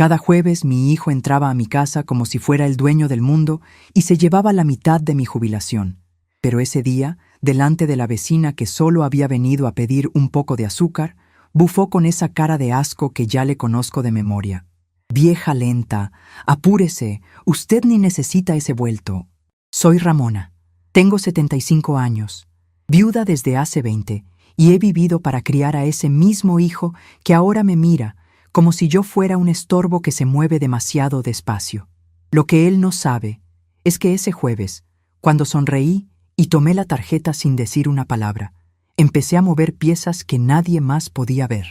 Cada jueves mi hijo entraba a mi casa como si fuera el dueño del mundo y se llevaba la mitad de mi jubilación. Pero ese día, delante de la vecina que solo había venido a pedir un poco de azúcar, bufó con esa cara de asco que ya le conozco de memoria. «Vieja lenta, apúrese, usted ni necesita ese vuelto. Soy Ramona, tengo 75 años, viuda desde hace 20, y he vivido para criar a ese mismo hijo que ahora me mira como si yo fuera un estorbo que se mueve demasiado despacio. Lo que él no sabe es que ese jueves, cuando sonreí y tomé la tarjeta sin decir una palabra, empecé a mover piezas que nadie más podía ver.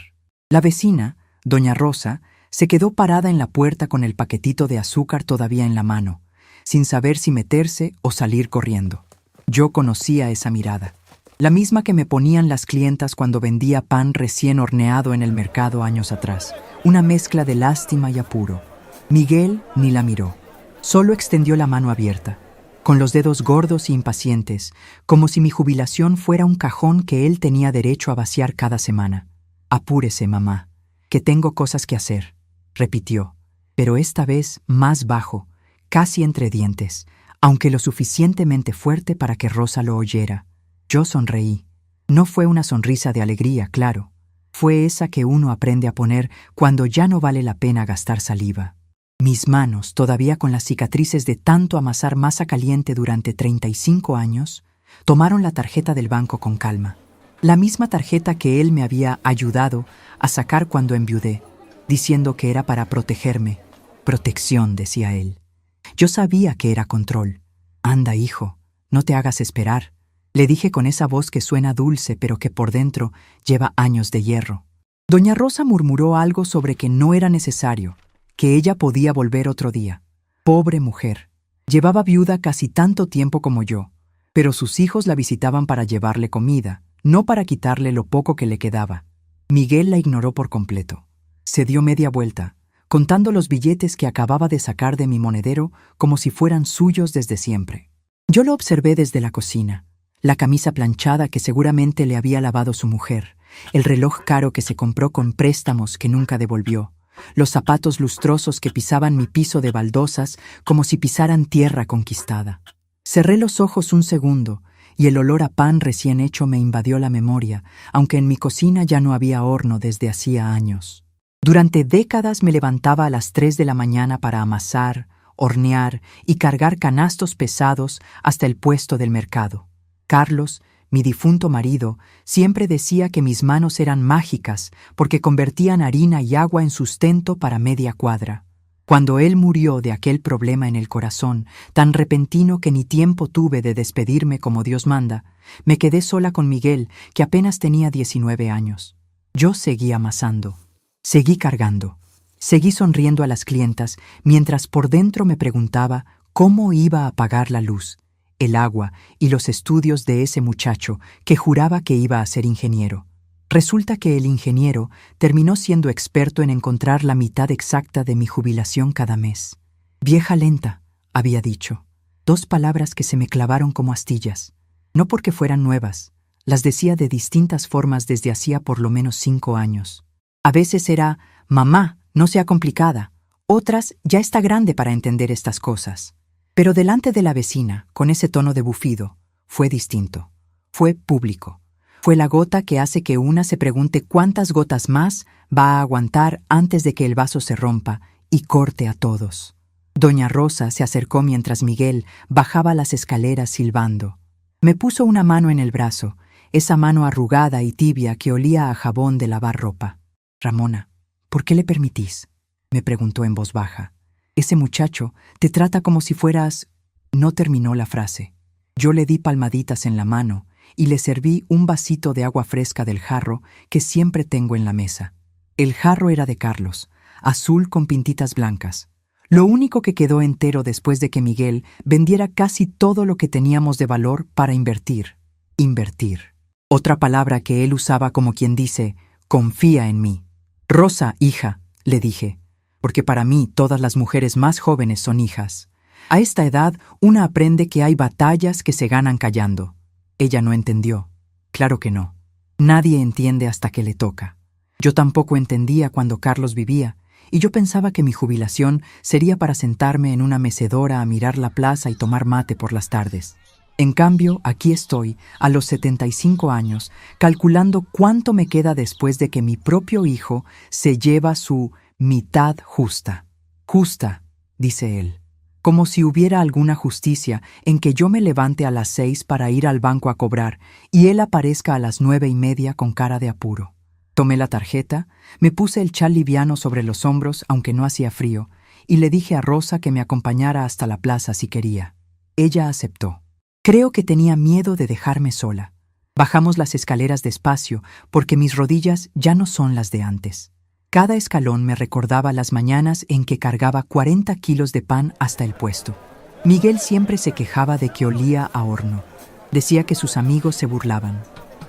La vecina, doña Rosa, se quedó parada en la puerta con el paquetito de azúcar todavía en la mano, sin saber si meterse o salir corriendo. Yo conocía esa mirada, la misma que me ponían las clientas cuando vendía pan recién horneado en el mercado años atrás, una mezcla de lástima y apuro. Miguel ni la miró, solo extendió la mano abierta, con los dedos gordos e impacientes, como si mi jubilación fuera un cajón que él tenía derecho a vaciar cada semana. «Apúrese, mamá, que tengo cosas que hacer», repitió, pero esta vez más bajo, casi entre dientes, aunque lo suficientemente fuerte para que Rosa lo oyera. Yo sonreí. No fue una sonrisa de alegría, claro. Fue esa que uno aprende a poner cuando ya no vale la pena gastar saliva. Mis manos, todavía con las cicatrices de tanto amasar masa caliente durante 35 años, tomaron la tarjeta del banco con calma. La misma tarjeta que él me había ayudado a sacar cuando enviudé, diciendo que era para protegerme. Protección, decía él. Yo sabía que era control. «Anda, hijo, no te hagas esperar», le dije con esa voz que suena dulce pero que por dentro lleva años de hierro. Doña Rosa murmuró algo sobre que no era necesario, que ella podía volver otro día. Pobre mujer. Llevaba viuda casi tanto tiempo como yo, pero sus hijos la visitaban para llevarle comida, no para quitarle lo poco que le quedaba. Miguel la ignoró por completo. Se dio media vuelta, contando los billetes que acababa de sacar de mi monedero como si fueran suyos desde siempre. Yo lo observé desde la cocina. La camisa planchada que seguramente le había lavado su mujer, el reloj caro que se compró con préstamos que nunca devolvió, los zapatos lustrosos que pisaban mi piso de baldosas como si pisaran tierra conquistada. Cerré los ojos un segundo y el olor a pan recién hecho me invadió la memoria, aunque en mi cocina ya no había horno desde hacía años. Durante décadas me levantaba a las 3 de la mañana para amasar, hornear y cargar canastos pesados hasta el puesto del mercado. Carlos, mi difunto marido, siempre decía que mis manos eran mágicas porque convertían harina y agua en sustento para media cuadra. Cuando él murió de aquel problema en el corazón, tan repentino que ni tiempo tuve de despedirme como Dios manda, me quedé sola con Miguel, que apenas tenía 19 años. Yo seguí amasando, seguí cargando, seguí sonriendo a las clientas, mientras por dentro me preguntaba cómo iba a pagar la luz, el agua y los estudios de ese muchacho que juraba que iba a ser ingeniero. Resulta que el ingeniero terminó siendo experto en encontrar la mitad exacta de mi jubilación cada mes. «Vieja lenta», había dicho. 2 palabras que se me clavaron como astillas. No porque fueran nuevas, las decía de distintas formas desde hacía por lo menos 5 años. A veces era «mamá, no sea complicada», otras «ya está grande para entender estas cosas». Pero delante de la vecina, con ese tono de bufido, fue distinto. Fue público. Fue la gota que hace que una se pregunte cuántas gotas más va a aguantar antes de que el vaso se rompa y corte a todos. Doña Rosa se acercó mientras Miguel bajaba las escaleras silbando. Me puso una mano en el brazo, esa mano arrugada y tibia que olía a jabón de lavar ropa. «Ramona, ¿por qué le permitís?», me preguntó en voz baja. «Ese muchacho te trata como si fueras...». No terminó la frase. Yo le di palmaditas en la mano y le serví un vasito de agua fresca del jarro que siempre tengo en la mesa. El jarro era de Carlos, azul con pintitas blancas. Lo único que quedó entero después de que Miguel vendiera casi todo lo que teníamos de valor para invertir. Invertir. Otra palabra que él usaba como quien dice, confía en mí. «Rosa, hija», le dije, porque para mí todas las mujeres más jóvenes son hijas. A esta edad una aprende que hay batallas que se ganan callando. Ella no entendió. Claro que no. Nadie entiende hasta que le toca. Yo tampoco entendía cuando Carlos vivía, y yo pensaba que mi jubilación sería para sentarme en una mecedora a mirar la plaza y tomar mate por las tardes. En cambio, aquí estoy, a los 75 años, calculando cuánto me queda después de que mi propio hijo se lleva su mitad justa. Justa, dice él, como si hubiera alguna justicia en que yo me levante a las 6 para ir al banco a cobrar y él aparezca a las 9:30 con cara de apuro. Tomé la tarjeta, me puse el chal liviano sobre los hombros, aunque no hacía frío, y le dije a Rosa que me acompañara hasta la plaza si quería. Ella aceptó. Creo que tenía miedo de dejarme sola. Bajamos las escaleras despacio, porque mis rodillas ya no son las de antes. Cada escalón me recordaba las mañanas en que cargaba 40 kilos de pan hasta el puesto. Miguel siempre se quejaba de que olía a horno. Decía que sus amigos se burlaban.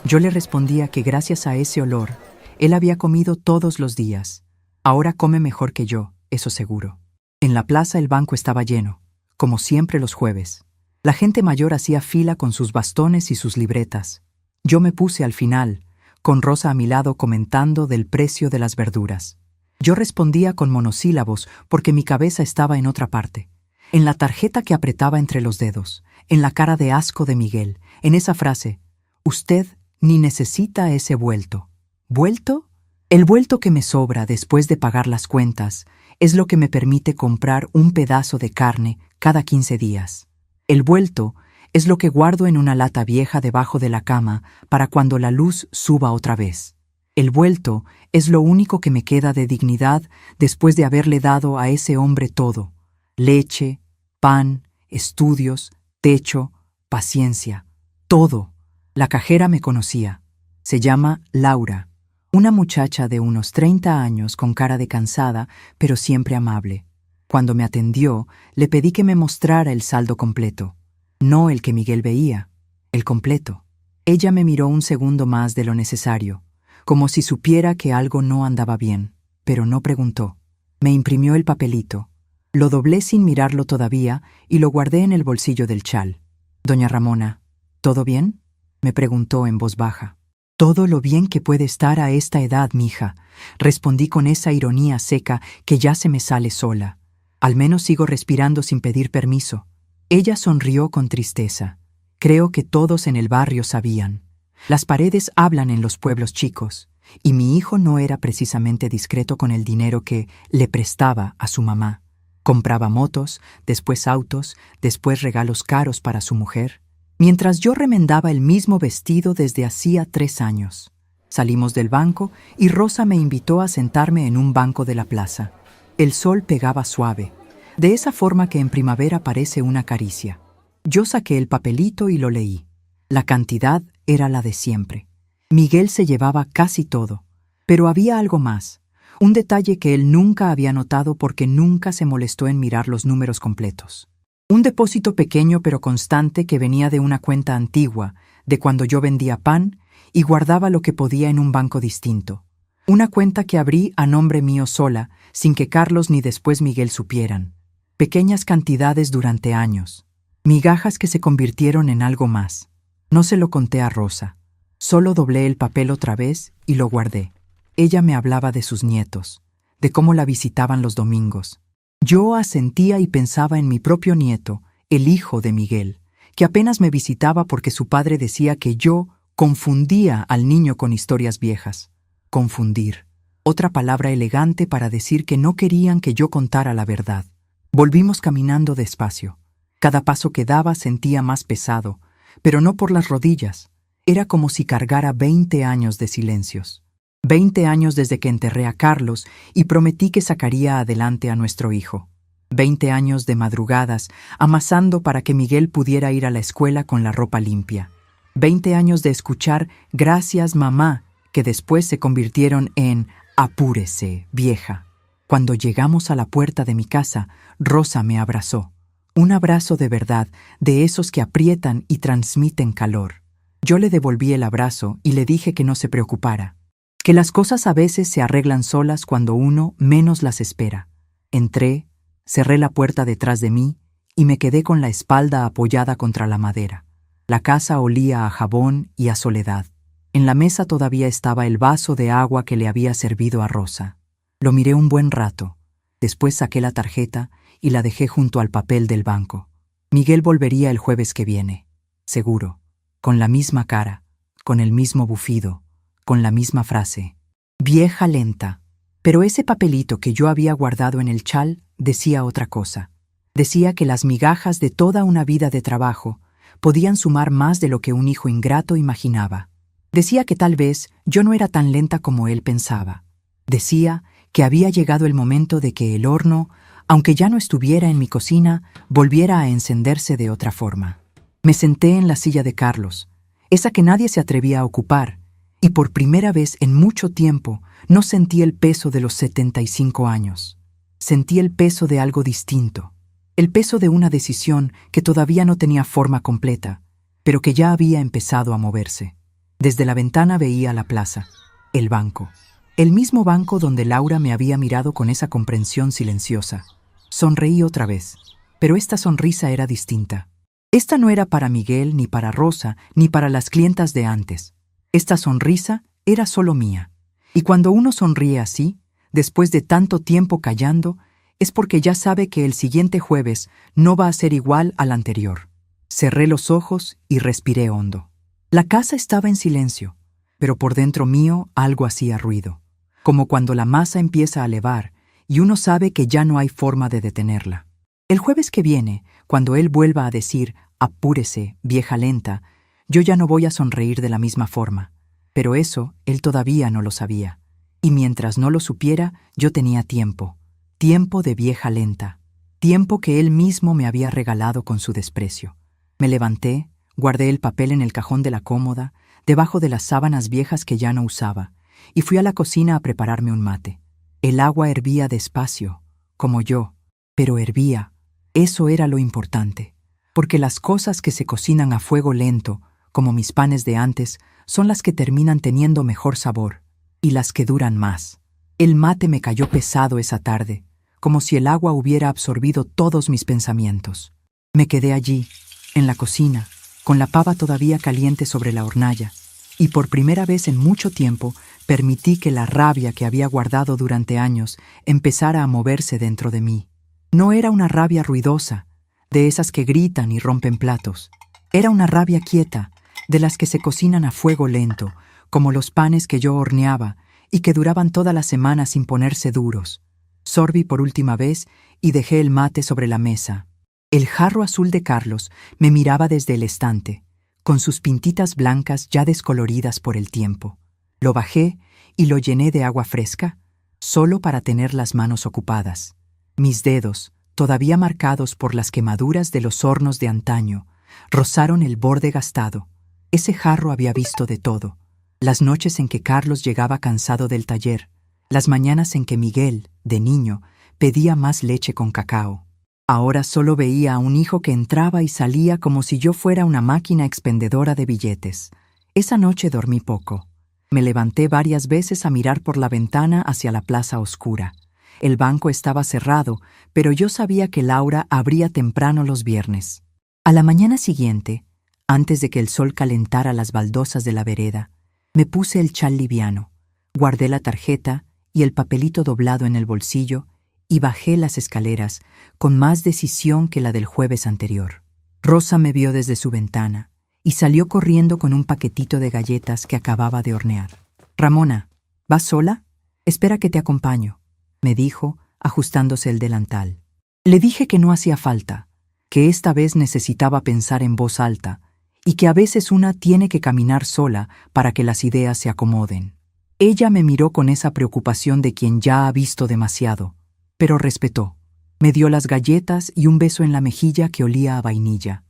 Yo le respondía que gracias a ese olor, él había comido todos los días. Ahora come mejor que yo, eso seguro. En la plaza el banco estaba lleno, como siempre los jueves. La gente mayor hacía fila con sus bastones y sus libretas. Yo me puse al final, con Rosa a mi lado comentando del precio de las verduras. Yo respondía con monosílabos porque mi cabeza estaba en otra parte. En la tarjeta que apretaba entre los dedos, en la cara de asco de Miguel, en esa frase, «Usted ni necesita ese vuelto». ¿Vuelto? El vuelto que me sobra después de pagar las cuentas es lo que me permite comprar un pedazo de carne cada 15 días. El vuelto es lo que guardo en una lata vieja debajo de la cama para cuando la luz suba otra vez. El vuelto es lo único que me queda de dignidad después de haberle dado a ese hombre todo: leche, pan, estudios, techo, paciencia, todo. La cajera me conocía. Se llama Laura. Una muchacha de unos 30 años con cara de cansada, pero siempre amable. Cuando me atendió, le pedí que me mostrara el saldo completo. No el que Miguel veía, el completo. Ella me miró un segundo más de lo necesario, como si supiera que algo no andaba bien, pero no preguntó. Me imprimió el papelito. Lo doblé sin mirarlo todavía y lo guardé en el bolsillo del chal. «Doña Ramona, ¿todo bien?», me preguntó en voz baja. «Todo lo bien que puede estar a esta edad, mija», respondí con esa ironía seca que ya se me sale sola. Al menos sigo respirando sin pedir permiso. Ella sonrió con tristeza. Creo que todos en el barrio sabían. Las paredes hablan en los pueblos chicos, y mi hijo no era precisamente discreto con el dinero que le prestaba a su mamá. Compraba motos, después autos, después regalos caros para su mujer. Mientras yo remendaba el mismo vestido desde hacía 3 años. Salimos del banco y Rosa me invitó a sentarme en un banco de la plaza. El sol pegaba suave, de esa forma que en primavera parece una caricia. Yo saqué el papelito y lo leí. La cantidad era la de siempre. Miguel se llevaba casi todo, pero había algo más, un detalle que él nunca había notado porque nunca se molestó en mirar los números completos. Un depósito pequeño pero constante que venía de una cuenta antigua, de cuando yo vendía pan y guardaba lo que podía en un banco distinto. Una cuenta que abrí a nombre mío sola, sin que Carlos ni después Miguel supieran. Pequeñas cantidades durante años. Migajas que se convirtieron en algo más. No se lo conté a Rosa. Solo doblé el papel otra vez y lo guardé. Ella me hablaba de sus nietos, de cómo la visitaban los domingos. Yo asentía y pensaba en mi propio nieto, el hijo de Miguel, que apenas me visitaba porque su padre decía que yo confundía al niño con historias viejas. Confundir. Otra palabra elegante para decir que no querían que yo contara la verdad. Volvimos caminando despacio. Cada paso que daba sentía más pesado, pero no por las rodillas. Era como si cargara 20 años de silencios. 20 años desde que enterré a Carlos y prometí que sacaría adelante a nuestro hijo. 20 años de madrugadas, amasando para que Miguel pudiera ir a la escuela con la ropa limpia. 20 años de escuchar «Gracias, mamá», que después se convirtieron en «Apúrese, vieja». Cuando llegamos a la puerta de mi casa, Rosa me abrazó. Un abrazo de verdad, de esos que aprietan y transmiten calor. Yo le devolví el abrazo y le dije que no se preocupara. Que las cosas a veces se arreglan solas cuando uno menos las espera. Entré, cerré la puerta detrás de mí y me quedé con la espalda apoyada contra la madera. La casa olía a jabón y a soledad. En la mesa todavía estaba el vaso de agua que le había servido a Rosa. Lo miré un buen rato. Después saqué la tarjeta y la dejé junto al papel del banco. Miguel volvería el jueves que viene, seguro, con la misma cara, con el mismo bufido, con la misma frase. Vieja lenta. Pero ese papelito que yo había guardado en el chal decía otra cosa. Decía que las migajas de toda una vida de trabajo podían sumar más de lo que un hijo ingrato imaginaba. Decía que tal vez yo no era tan lenta como él pensaba. Decía que había llegado el momento de que el horno, aunque ya no estuviera en mi cocina, volviera a encenderse de otra forma. Me senté en la silla de Carlos, esa que nadie se atrevía a ocupar, y por primera vez en mucho tiempo no sentí el peso de los 75 años. Sentí el peso de algo distinto, el peso de una decisión que todavía no tenía forma completa, pero que ya había empezado a moverse. Desde la ventana veía la plaza, el banco, el mismo banco donde Laura me había mirado con esa comprensión silenciosa. Sonreí otra vez, pero esta sonrisa era distinta. Esta no era para Miguel, ni para Rosa, ni para las clientas de antes. Esta sonrisa era solo mía. Y cuando uno sonríe así, después de tanto tiempo callando, es porque ya sabe que el siguiente jueves no va a ser igual al anterior. Cerré los ojos y respiré hondo. La casa estaba en silencio, pero por dentro mío algo hacía ruido, como cuando la masa empieza a levar y uno sabe que ya no hay forma de detenerla. El jueves que viene, cuando él vuelva a decir «apúrese, vieja lenta», yo ya no voy a sonreír de la misma forma. Pero eso él todavía no lo sabía. Y mientras no lo supiera, yo tenía tiempo. Tiempo de vieja lenta. Tiempo que él mismo me había regalado con su desprecio. Me levanté, guardé el papel en el cajón de la cómoda, debajo de las sábanas viejas que ya no usaba, y fui a la cocina a prepararme un mate. El agua hervía despacio, como yo, pero hervía. Eso era lo importante, porque las cosas que se cocinan a fuego lento, como mis panes de antes, son las que terminan teniendo mejor sabor, y las que duran más. El mate me cayó pesado esa tarde, como si el agua hubiera absorbido todos mis pensamientos. Me quedé allí, en la cocina, con la pava todavía caliente sobre la hornalla, y por primera vez en mucho tiempo permití que la rabia que había guardado durante años empezara a moverse dentro de mí. No era una rabia ruidosa, de esas que gritan y rompen platos. Era una rabia quieta, de las que se cocinan a fuego lento, como los panes que yo horneaba y que duraban toda la semana sin ponerse duros. Sorbí por última vez y dejé el mate sobre la mesa. El jarro azul de Carlos me miraba desde el estante, con sus pintitas blancas ya descoloridas por el tiempo. Lo bajé y lo llené de agua fresca, solo para tener las manos ocupadas. Mis dedos, todavía marcados por las quemaduras de los hornos de antaño, rozaron el borde gastado. Ese jarro había visto de todo. Las noches en que Carlos llegaba cansado del taller, las mañanas en que Miguel, de niño, pedía más leche con cacao. Ahora solo veía a un hijo que entraba y salía como si yo fuera una máquina expendedora de billetes. Esa noche dormí poco. Me levanté varias veces a mirar por la ventana hacia la plaza oscura. El banco estaba cerrado, pero yo sabía que Laura abría temprano los viernes. A la mañana siguiente, antes de que el sol calentara las baldosas de la vereda, me puse el chal liviano, guardé la tarjeta y el papelito doblado en el bolsillo y bajé las escaleras con más decisión que la del jueves anterior. Rosa me vio desde su ventana y salió corriendo con un paquetito de galletas que acababa de hornear. «Ramona, ¿vas sola? Espera que te acompaño», me dijo, ajustándose el delantal. Le dije que no hacía falta, que esta vez necesitaba pensar en voz alta y que a veces una tiene que caminar sola para que las ideas se acomoden. Ella me miró con esa preocupación de quien ya ha visto demasiado, pero respetó. Me dio las galletas y un beso en la mejilla que olía a vainilla.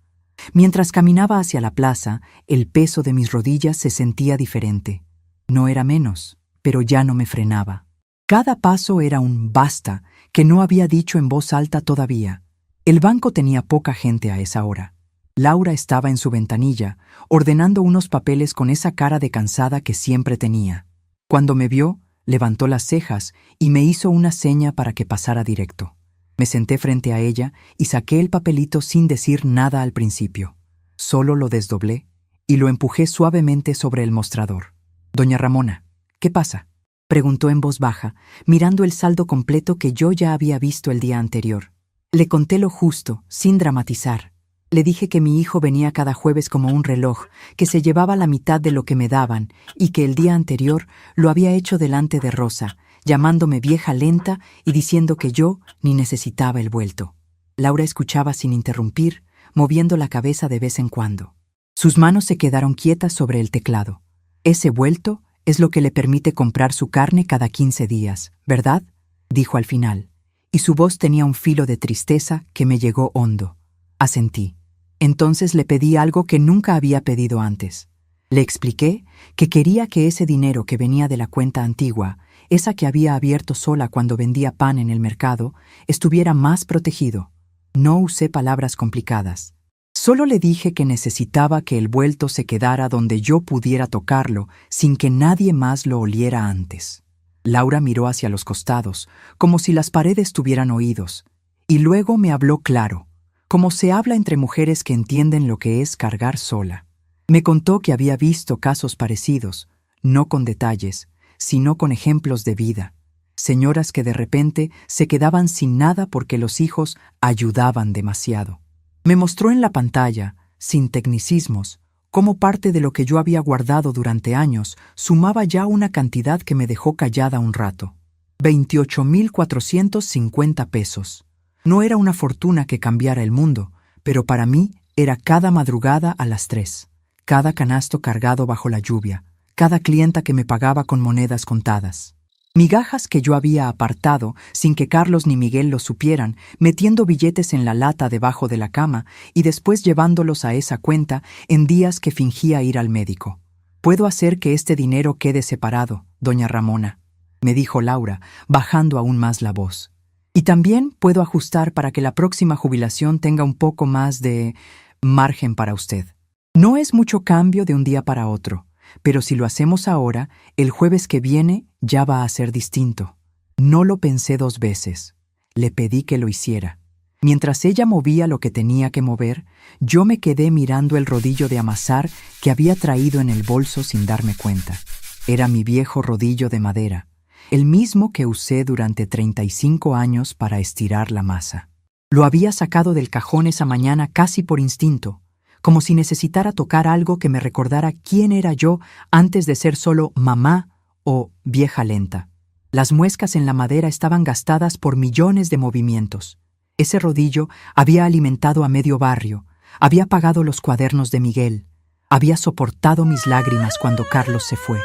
Mientras caminaba hacia la plaza, el peso de mis rodillas se sentía diferente. No era menos, pero ya no me frenaba. Cada paso era un «basta» que no había dicho en voz alta todavía. El banco tenía poca gente a esa hora. Laura estaba en su ventanilla, ordenando unos papeles con esa cara de cansada que siempre tenía. Cuando me vio, levantó las cejas y me hizo una seña para que pasara directo. Me senté frente a ella y saqué el papelito sin decir nada al principio. Solo lo desdoblé y lo empujé suavemente sobre el mostrador. «Doña Ramona, ¿qué pasa?», preguntó en voz baja, mirando el saldo completo que yo ya había visto el día anterior. Le conté lo justo, sin dramatizar. Le dije que mi hijo venía cada jueves como un reloj, que se llevaba la mitad de lo que me daban y que el día anterior lo había hecho delante de Rosa, llamándome vieja lenta y diciendo que yo ni necesitaba el vuelto. Laura escuchaba sin interrumpir, moviendo la cabeza de vez en cuando. Sus manos se quedaron quietas sobre el teclado. Ese vuelto es lo que le permite comprar su carne cada 15 días, ¿verdad?, dijo al final, y su voz tenía un filo de tristeza que me llegó hondo. Asentí. Entonces le pedí algo que nunca había pedido antes. Le expliqué que quería que ese dinero que venía de la cuenta antigua, esa que había abierto sola cuando vendía pan en el mercado, estuviera más protegido. No usé palabras complicadas. Solo le dije que necesitaba que el vuelto se quedara donde yo pudiera tocarlo sin que nadie más lo oliera antes. Laura miró hacia los costados, como si las paredes tuvieran oídos, y luego me habló claro, como se habla entre mujeres que entienden lo que es cargar sola. Me contó que había visto casos parecidos, no con detalles, sino con ejemplos de vida. Señoras que de repente se quedaban sin nada porque los hijos ayudaban demasiado. Me mostró en la pantalla, sin tecnicismos, cómo parte de lo que yo había guardado durante años sumaba ya una cantidad que me dejó callada un rato. 28,450 pesos. No era una fortuna que cambiara el mundo, pero para mí era cada madrugada a las 3, cada canasto cargado bajo la lluvia, cada clienta que me pagaba con monedas contadas. Migajas que yo había apartado sin que Carlos ni Miguel lo supieran, metiendo billetes en la lata debajo de la cama y después llevándolos a esa cuenta en días que fingía ir al médico. «Puedo hacer que este dinero quede separado, doña Ramona», me dijo Laura, bajando aún más la voz. «Y también puedo ajustar para que la próxima jubilación tenga un poco más de margen para usted. No es mucho cambio de un día para otro, pero si lo hacemos ahora, el jueves que viene ya va a ser distinto». No lo pensé 2 veces. Le pedí que lo hiciera. Mientras ella movía lo que tenía que mover, yo me quedé mirando el rodillo de amasar que había traído en el bolso sin darme cuenta. Era mi viejo rodillo de madera, el mismo que usé durante 35 años para estirar la masa. Lo había sacado del cajón esa mañana casi por instinto, como si necesitara tocar algo que me recordara quién era yo antes de ser solo mamá o vieja lenta. Las muescas en la madera estaban gastadas por millones de movimientos. Ese rodillo había alimentado a medio barrio, había pagado los cuadernos de Miguel, había soportado mis lágrimas cuando Carlos se fue.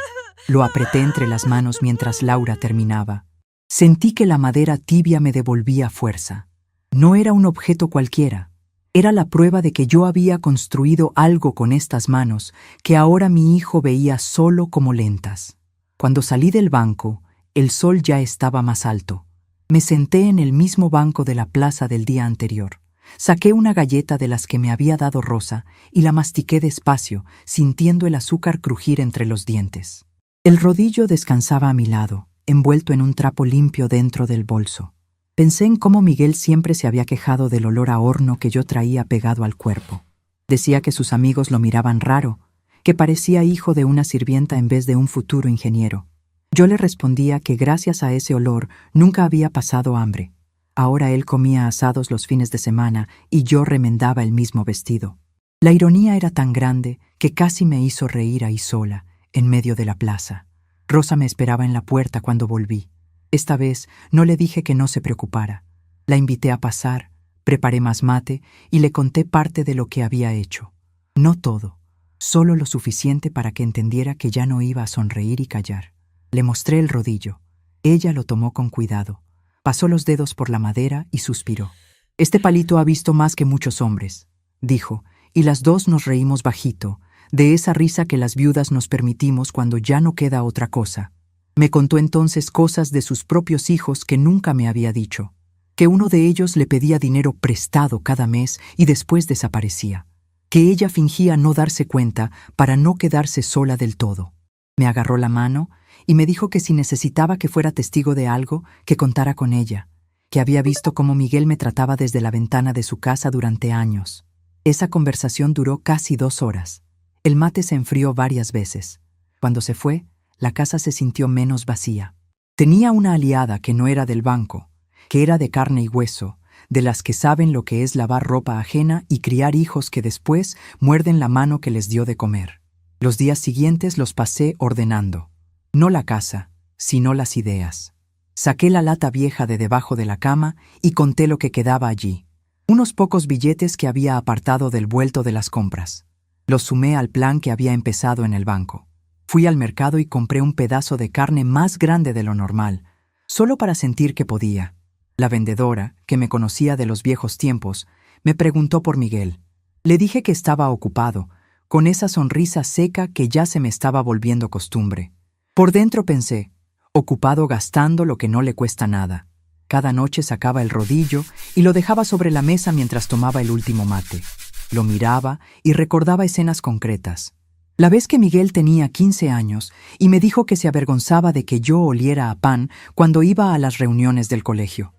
Lo apreté entre las manos mientras Laura terminaba. Sentí que la madera tibia me devolvía fuerza. No era un objeto cualquiera. Era la prueba de que yo había construido algo con estas manos que ahora mi hijo veía solo como lentas. Cuando salí del banco, el sol ya estaba más alto. Me senté en el mismo banco de la plaza del día anterior. Saqué una galleta de las que me había dado Rosa y la mastiqué despacio, sintiendo el azúcar crujir entre los dientes. El rodillo descansaba a mi lado, envuelto en un trapo limpio dentro del bolso. Pensé en cómo Miguel siempre se había quejado del olor a horno que yo traía pegado al cuerpo. Decía que sus amigos lo miraban raro, que parecía hijo de una sirvienta en vez de un futuro ingeniero. Yo le respondía que gracias a ese olor nunca había pasado hambre. Ahora él comía asados los fines de semana y yo remendaba el mismo vestido. La ironía era tan grande que casi me hizo reír ahí sola, en medio de la plaza. Rosa me esperaba en la puerta cuando volví. Esta vez no le dije que no se preocupara. La invité a pasar, preparé más mate y le conté parte de lo que había hecho. No todo, solo lo suficiente para que entendiera que ya no iba a sonreír y callar. Le mostré el rodillo. Ella lo tomó con cuidado. Pasó los dedos por la madera y suspiró. «Este palito ha visto más que muchos hombres», dijo, y las dos nos reímos bajito, de esa risa que las viudas nos permitimos cuando ya no queda otra cosa. Me contó entonces cosas de sus propios hijos que nunca me había dicho, que uno de ellos le pedía dinero prestado cada mes y después desaparecía, que ella fingía no darse cuenta para no quedarse sola del todo. Me agarró la mano y me dijo que si necesitaba que fuera testigo de algo, que contara con ella, que había visto cómo Miguel me trataba desde la ventana de su casa durante años. Esa conversación duró casi 2 horas. El mate se enfrió varias veces. Cuando se fue, la casa se sintió menos vacía. Tenía una aliada que no era del banco, que era de carne y hueso, de las que saben lo que es lavar ropa ajena y criar hijos que después muerden la mano que les dio de comer. Los días siguientes los pasé ordenando. No la casa, sino las ideas. Saqué la lata vieja de debajo de la cama y conté lo que quedaba allí. Unos pocos billetes que había apartado del vuelto de las compras. Los sumé al plan que había empezado en el banco. Fui al mercado y compré un pedazo de carne más grande de lo normal, solo para sentir que podía. La vendedora, que me conocía de los viejos tiempos, me preguntó por Miguel. Le dije que estaba ocupado, con esa sonrisa seca que ya se me estaba volviendo costumbre. Por dentro pensé, ocupado gastando lo que no le cuesta nada. Cada noche sacaba el rodillo y lo dejaba sobre la mesa mientras tomaba el último mate. Lo miraba y recordaba escenas concretas. La vez que Miguel tenía 15 años y me dijo que se avergonzaba de que yo oliera a pan cuando iba a las reuniones del colegio.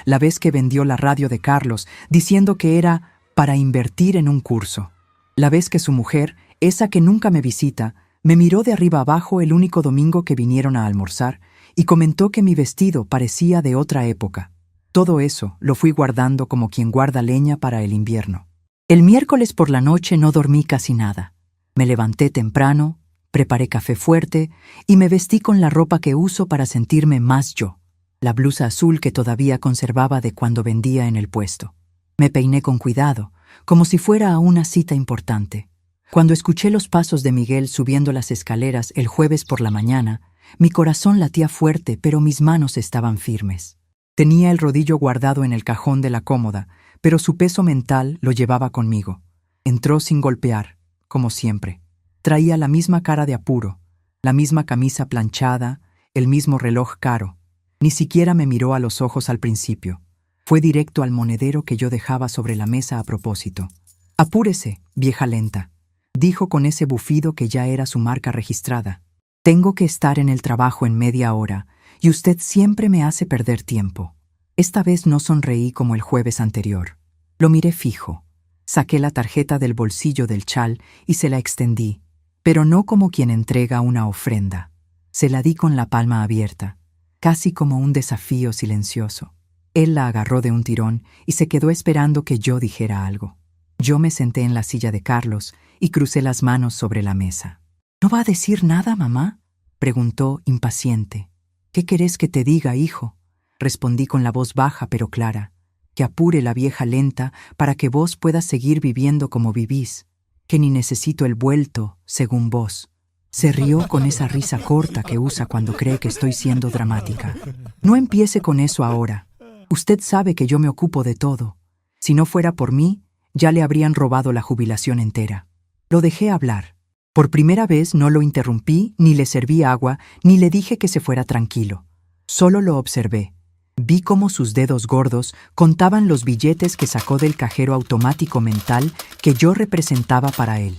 La vez que vendió la radio de Carlos diciendo que era para invertir en un curso. La vez que su mujer, esa que nunca me visita, me miró de arriba abajo el único domingo que vinieron a almorzar y comentó que mi vestido parecía de otra época. Todo eso lo fui guardando como quien guarda leña para el invierno. El miércoles por la noche no dormí casi nada. Me levanté temprano, preparé café fuerte y me vestí con la ropa que uso para sentirme más yo. La blusa azul que todavía conservaba de cuando vendía en el puesto. Me peiné con cuidado, como si fuera a una cita importante. Cuando escuché los pasos de Miguel subiendo las escaleras el jueves por la mañana, mi corazón latía fuerte, pero mis manos estaban firmes. Tenía el rodillo guardado en el cajón de la cómoda, pero su peso mental lo llevaba conmigo. Entró sin golpear, como siempre. Traía la misma cara de apuro, la misma camisa planchada, el mismo reloj caro. Ni siquiera me miró a los ojos al principio. Fue directo al monedero que yo dejaba sobre la mesa a propósito. «Apúrese, vieja lenta», dijo con ese bufido que ya era su marca registrada. «Tengo que estar en el trabajo en media hora, y usted siempre me hace perder tiempo». Esta vez no sonreí como el jueves anterior. Lo miré fijo. Saqué la tarjeta del bolsillo del chal y se la extendí, pero no como quien entrega una ofrenda. Se la di con la palma abierta, casi como un desafío silencioso. Él la agarró de un tirón y se quedó esperando que yo dijera algo. Yo me senté en la silla de Carlos y crucé las manos sobre la mesa. «¿No va a decir nada, mamá?», preguntó impaciente. «¿Qué querés que te diga, hijo?», respondí con la voz baja pero clara. «Que apure la vieja lenta para que vos puedas seguir viviendo como vivís, que ni necesito el vuelto, según vos». Se rió con esa risa corta que usa cuando cree que estoy siendo dramática. «No empiece con eso ahora. Usted sabe que yo me ocupo de todo. Si no fuera por mí, ya le habrían robado la jubilación entera». Lo dejé hablar. Por primera vez no lo interrumpí, ni le serví agua, ni le dije que se fuera tranquilo. Solo lo observé. Vi cómo sus dedos gordos contaban los billetes que sacó del cajero automático mental que yo representaba para él.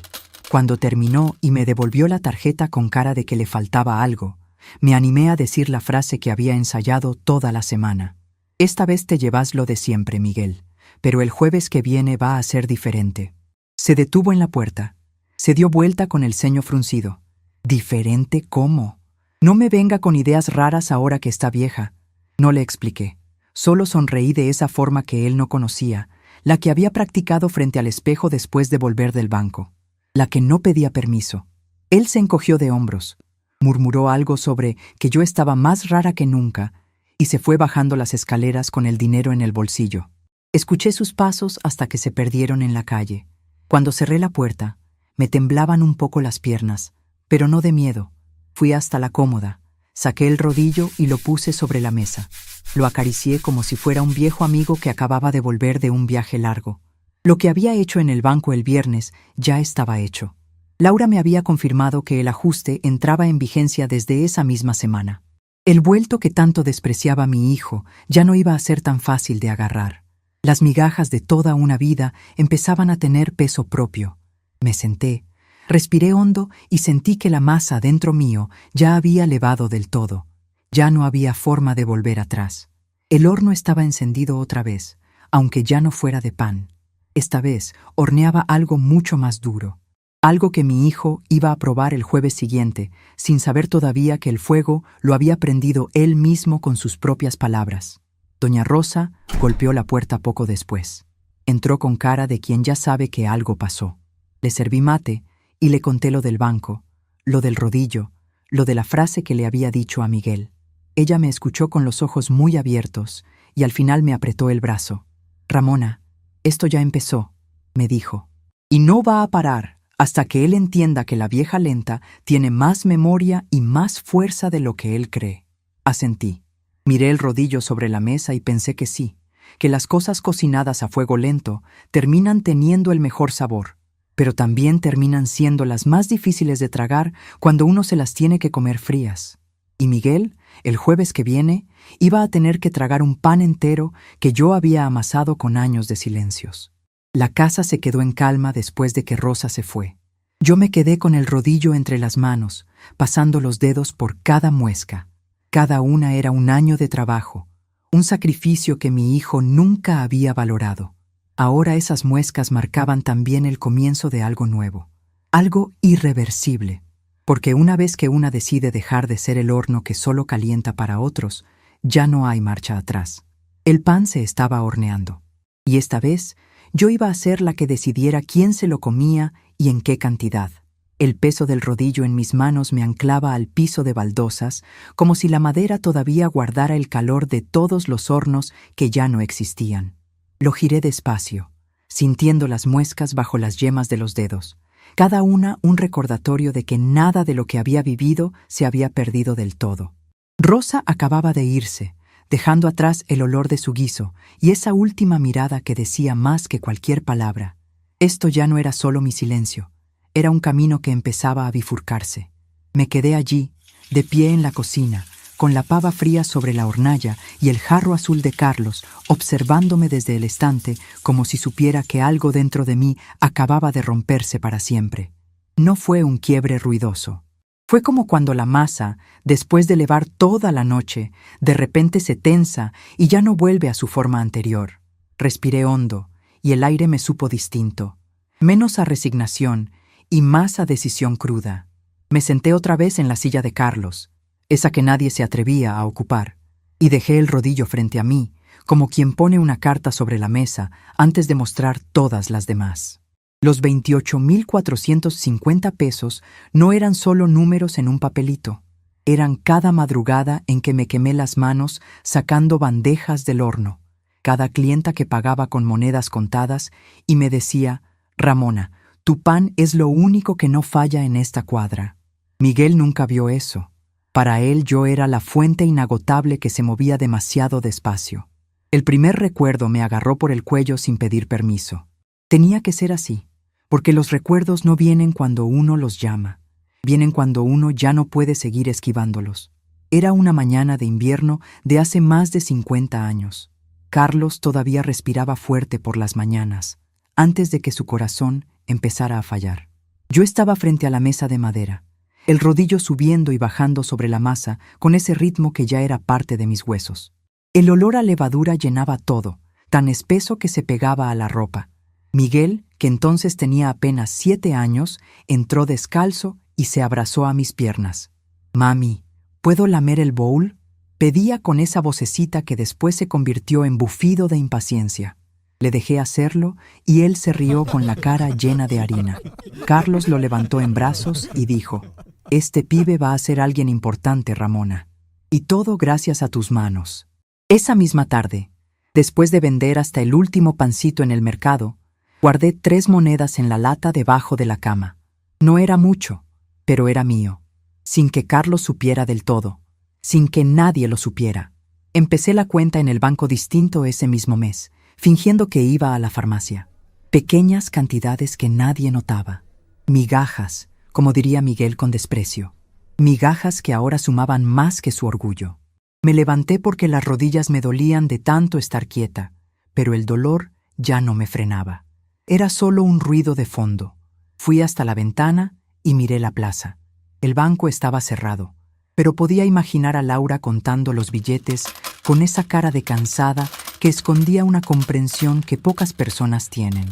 Cuando terminó y me devolvió la tarjeta con cara de que le faltaba algo, me animé a decir la frase que había ensayado toda la semana. «Esta vez te llevas lo de siempre, Miguel, pero el jueves que viene va a ser diferente». Se detuvo en la puerta. Se dio vuelta con el ceño fruncido. «¿Diferente cómo? No me venga con ideas raras ahora que está vieja». No le expliqué. Solo sonreí de esa forma que él no conocía, la que había practicado frente al espejo después de volver del banco, la que no pedía permiso. Él se encogió de hombros, murmuró algo sobre que yo estaba más rara que nunca y se fue bajando las escaleras con el dinero en el bolsillo. Escuché sus pasos hasta que se perdieron en la calle. Cuando cerré la puerta, me temblaban un poco las piernas, pero no de miedo. Fui hasta la cómoda, saqué el rodillo y lo puse sobre la mesa. Lo acaricié como si fuera un viejo amigo que acababa de volver de un viaje largo. Lo que había hecho en el banco el viernes ya estaba hecho. Laura me había confirmado que el ajuste entraba en vigencia desde esa misma semana. El vuelto que tanto despreciaba mi hijo ya no iba a ser tan fácil de agarrar. Las migajas de toda una vida empezaban a tener peso propio. Me senté, respiré hondo y sentí que la masa dentro mío ya había levado del todo. Ya no había forma de volver atrás. El horno estaba encendido otra vez, aunque ya no fuera de pan. Esta vez horneaba algo mucho más duro. algo que mi hijo iba a probar el jueves siguiente, sin saber todavía que el fuego lo había prendido él mismo con sus propias palabras. Doña Rosa golpeó la puerta poco después. Entró con cara de quien ya sabe que algo pasó. Le serví mate y le conté lo del banco, lo del rodillo, lo de la frase que le había dicho a Miguel. Ella me escuchó con los ojos muy abiertos y al final me apretó el brazo. «Ramona, esto ya empezó», me dijo. «Y no va a parar hasta que él entienda que la vieja lenta tiene más memoria y más fuerza de lo que él cree». Asentí. Miré el rodillo sobre la mesa y pensé que sí, que las cosas cocinadas a fuego lento terminan teniendo el mejor sabor, pero también terminan siendo las más difíciles de tragar cuando uno se las tiene que comer frías. Y Miguel, el jueves que viene, iba a tener que tragar un pan entero que yo había amasado con años de silencios. La casa se quedó en calma después de que Rosa se fue. Yo me quedé con el rodillo entre las manos, pasando los dedos por cada muesca. Cada una era un año de trabajo, un sacrificio que mi hijo nunca había valorado. Ahora esas muescas marcaban también el comienzo de algo nuevo, algo irreversible, porque una vez que una decide dejar de ser el horno que solo calienta para otros, ya no hay marcha atrás. El pan se estaba horneando, y esta vez yo iba a ser la que decidiera quién se lo comía y en qué cantidad. El peso del rodillo en mis manos me anclaba al piso de baldosas, como si la madera todavía guardara el calor de todos los hornos que ya no existían. Lo giré despacio, sintiendo las muescas bajo las yemas de los dedos, cada una un recordatorio de que nada de lo que había vivido se había perdido del todo. Rosa acababa de irse, dejando atrás el olor de su guiso y esa última mirada que decía más que cualquier palabra. Esto ya no era solo mi silencio. Era un camino que empezaba a bifurcarse. Me quedé allí, de pie en la cocina, con la pava fría sobre la hornalla y el jarro azul de Carlos, observándome desde el estante como si supiera que algo dentro de mí acababa de romperse para siempre. No fue un quiebre ruidoso. Fue como cuando la masa, después de levar toda la noche, de repente se tensa y ya no vuelve a su forma anterior. Respiré hondo y el aire me supo distinto, menos a resignación y más a decisión cruda. Me senté otra vez en la silla de Carlos, esa que nadie se atrevía a ocupar, y dejé el rodillo frente a mí, como quien pone una carta sobre la mesa antes de mostrar todas las demás. Los 28,450 pesos no eran solo números en un papelito, eran cada madrugada en que me quemé las manos sacando bandejas del horno, cada clienta que pagaba con monedas contadas y me decía: «Ramona, tu pan es lo único que no falla en esta cuadra». Miguel nunca vio eso. Para él yo era la fuente inagotable que se movía demasiado despacio. El primer recuerdo me agarró por el cuello sin pedir permiso. Tenía que ser así, porque los recuerdos no vienen cuando uno los llama, vienen cuando uno ya no puede seguir esquivándolos. Era una mañana de invierno de hace más de 50 años. Carlos todavía respiraba fuerte por las mañanas, antes de que su corazón empezara a fallar. Yo estaba frente a la mesa de madera, el rodillo subiendo y bajando sobre la masa con ese ritmo que ya era parte de mis huesos. El olor a levadura llenaba todo, tan espeso que se pegaba a la ropa. Miguel, que entonces tenía apenas 7 años, entró descalzo y se abrazó a mis piernas. «Mami, ¿puedo lamer el bowl?», pedía con esa vocecita que después se convirtió en bufido de impaciencia. Le dejé hacerlo y él se rió con la cara llena de harina. Carlos lo levantó en brazos y dijo: «Este pibe va a ser alguien importante, Ramona. Y todo gracias a tus manos». Esa misma tarde, después de vender hasta el último pancito en el mercado, guardé 3 monedas en la lata debajo de la cama. No era mucho, pero era mío, sin que Carlos supiera del todo, sin que nadie lo supiera. Empecé la cuenta en el banco distinto ese mismo mes, fingiendo que iba a la farmacia. Pequeñas cantidades que nadie notaba. Migajas, como diría Miguel con desprecio. Migajas que ahora sumaban más que su orgullo. Me levanté porque las rodillas me dolían de tanto estar quieta, pero el dolor ya no me frenaba. Era solo un ruido de fondo. Fui hasta la ventana y miré la plaza. El banco estaba cerrado, pero podía imaginar a Laura contando los billetes con esa cara de cansada que escondía una comprensión que pocas personas tienen.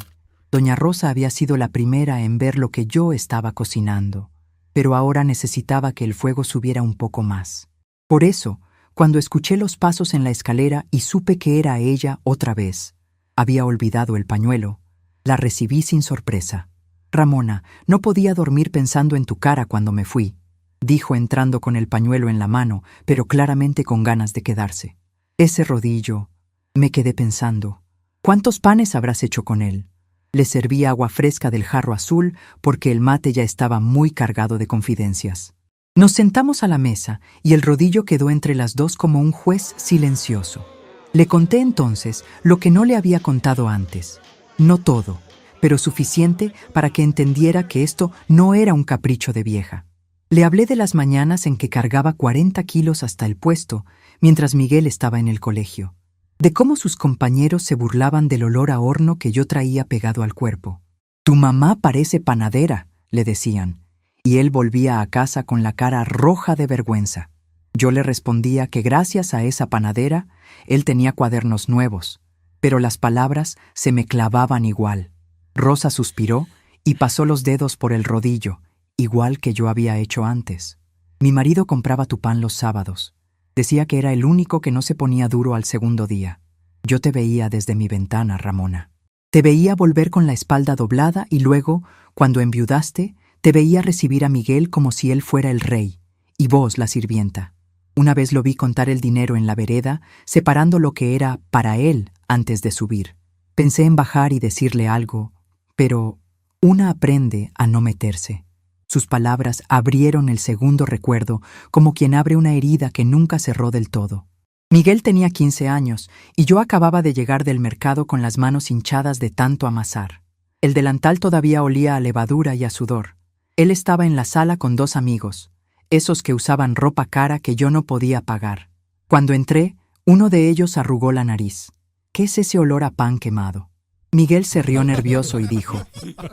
Doña Rosa había sido la primera en ver lo que yo estaba cocinando, pero ahora necesitaba que el fuego subiera un poco más. Por eso, cuando escuché los pasos en la escalera y supe que era ella otra vez, había olvidado el pañuelo, la recibí sin sorpresa. «Ramona, no podía dormir pensando en tu cara cuando me fui», dijo entrando con el pañuelo en la mano, pero claramente con ganas de quedarse. «Ese rodillo», me quedé pensando. «¿Cuántos panes habrás hecho con él?» Le serví agua fresca del jarro azul porque el mate ya estaba muy cargado de confidencias. Nos sentamos a la mesa y el rodillo quedó entre las dos como un juez silencioso. Le conté entonces lo que no le había contado antes. No todo, pero suficiente para que entendiera que esto no era un capricho de vieja. Le hablé de las mañanas en que cargaba 40 kilos hasta el puesto, mientras Miguel estaba en el colegio. De cómo sus compañeros se burlaban del olor a horno que yo traía pegado al cuerpo. «Tu mamá parece panadera», le decían, y él volvía a casa con la cara roja de vergüenza. Yo le respondía que gracias a esa panadera, él tenía cuadernos nuevos, pero las palabras se me clavaban igual. Rosa suspiró y pasó los dedos por el rodillo, igual que yo había hecho antes. «Mi marido compraba tu pan los sábados. Decía que era el único que no se ponía duro al segundo día. Yo te veía desde mi ventana, Ramona. Te veía volver con la espalda doblada y luego, cuando enviudaste, te veía recibir a Miguel como si él fuera el rey, y vos la sirvienta. Una vez lo vi contar el dinero en la vereda, separando lo que era para él antes de subir. Pensé en bajar y decirle algo, pero una aprende a no meterse». Sus palabras abrieron el segundo recuerdo, como quien abre una herida que nunca cerró del todo. Miguel tenía 15 años, y yo acababa de llegar del mercado con las manos hinchadas de tanto amasar. El delantal todavía olía a levadura y a sudor. Él estaba en la sala con 2 amigos, esos que usaban ropa cara que yo no podía pagar. Cuando entré, uno de ellos arrugó la nariz. «¿Qué es ese olor a pan quemado?» Miguel se rió nervioso y dijo: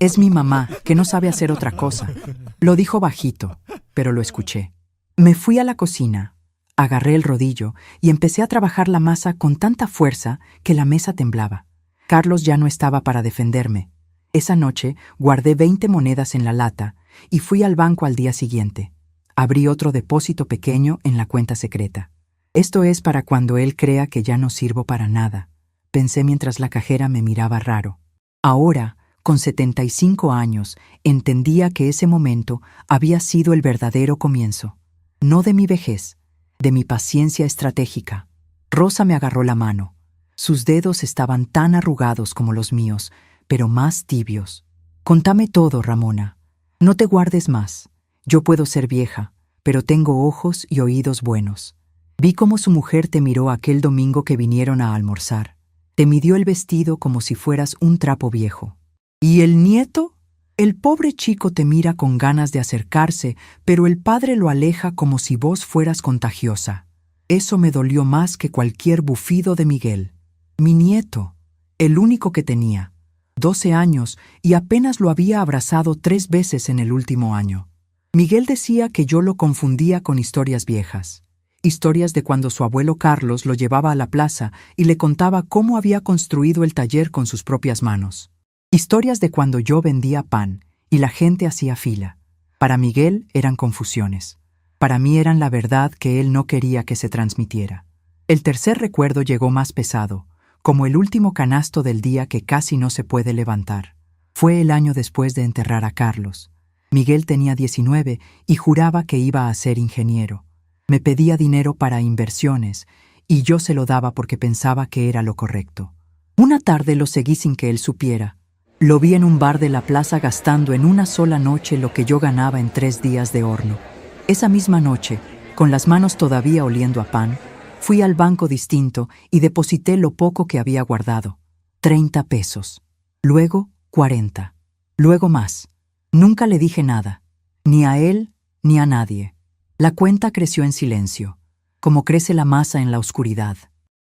«Es mi mamá, que no sabe hacer otra cosa». Lo dijo bajito, pero lo escuché. Me fui a la cocina, agarré el rodillo y empecé a trabajar la masa con tanta fuerza que la mesa temblaba. Carlos ya no estaba para defenderme. Esa noche guardé 20 monedas en la lata y fui al banco al día siguiente. Abrí otro depósito pequeño en la cuenta secreta. «Esto es para cuando él crea que ya no sirvo para nada», pensé mientras la cajera me miraba raro. Ahora, con 75 años, entendía que ese momento había sido el verdadero comienzo. No de mi vejez, de mi paciencia estratégica. Rosa me agarró la mano. Sus dedos estaban tan arrugados como los míos, pero más tibios. «Contame todo, Ramona. No te guardes más. Yo puedo ser vieja, pero tengo ojos y oídos buenos. Vi cómo su mujer te miró aquel domingo que vinieron a almorzar. Te midió el vestido como si fueras un trapo viejo. ¿Y el nieto? El pobre chico te mira con ganas de acercarse, pero el padre lo aleja como si vos fueras contagiosa. Eso me dolió más que cualquier bufido de Miguel. Mi nieto, el único que tenía, 12 años, y apenas lo había abrazado 3 veces en el último año. Miguel decía que yo lo confundía con historias viejas. Historias de cuando su abuelo Carlos lo llevaba a la plaza y le contaba cómo había construido el taller con sus propias manos. Historias de cuando yo vendía pan y la gente hacía fila. Para Miguel eran confusiones. Para mí eran la verdad que él no quería que se transmitiera. El tercer recuerdo llegó más pesado, como el último canasto del día que casi no se puede levantar. Fue el año después de enterrar a Carlos. Miguel tenía 19 y juraba que iba a ser ingeniero. Me pedía dinero para inversiones y yo se lo daba porque pensaba que era lo correcto. Una tarde lo seguí sin que él supiera. Lo vi en un bar de la plaza gastando en una sola noche lo que yo ganaba en 3 días de horno. Esa misma noche, con las manos todavía oliendo a pan, fui al banco distinto y deposité lo poco que había guardado. 30 pesos. Luego 40. Luego más. Nunca le dije nada, ni a él ni a nadie. La cuenta creció en silencio, como crece la masa en la oscuridad.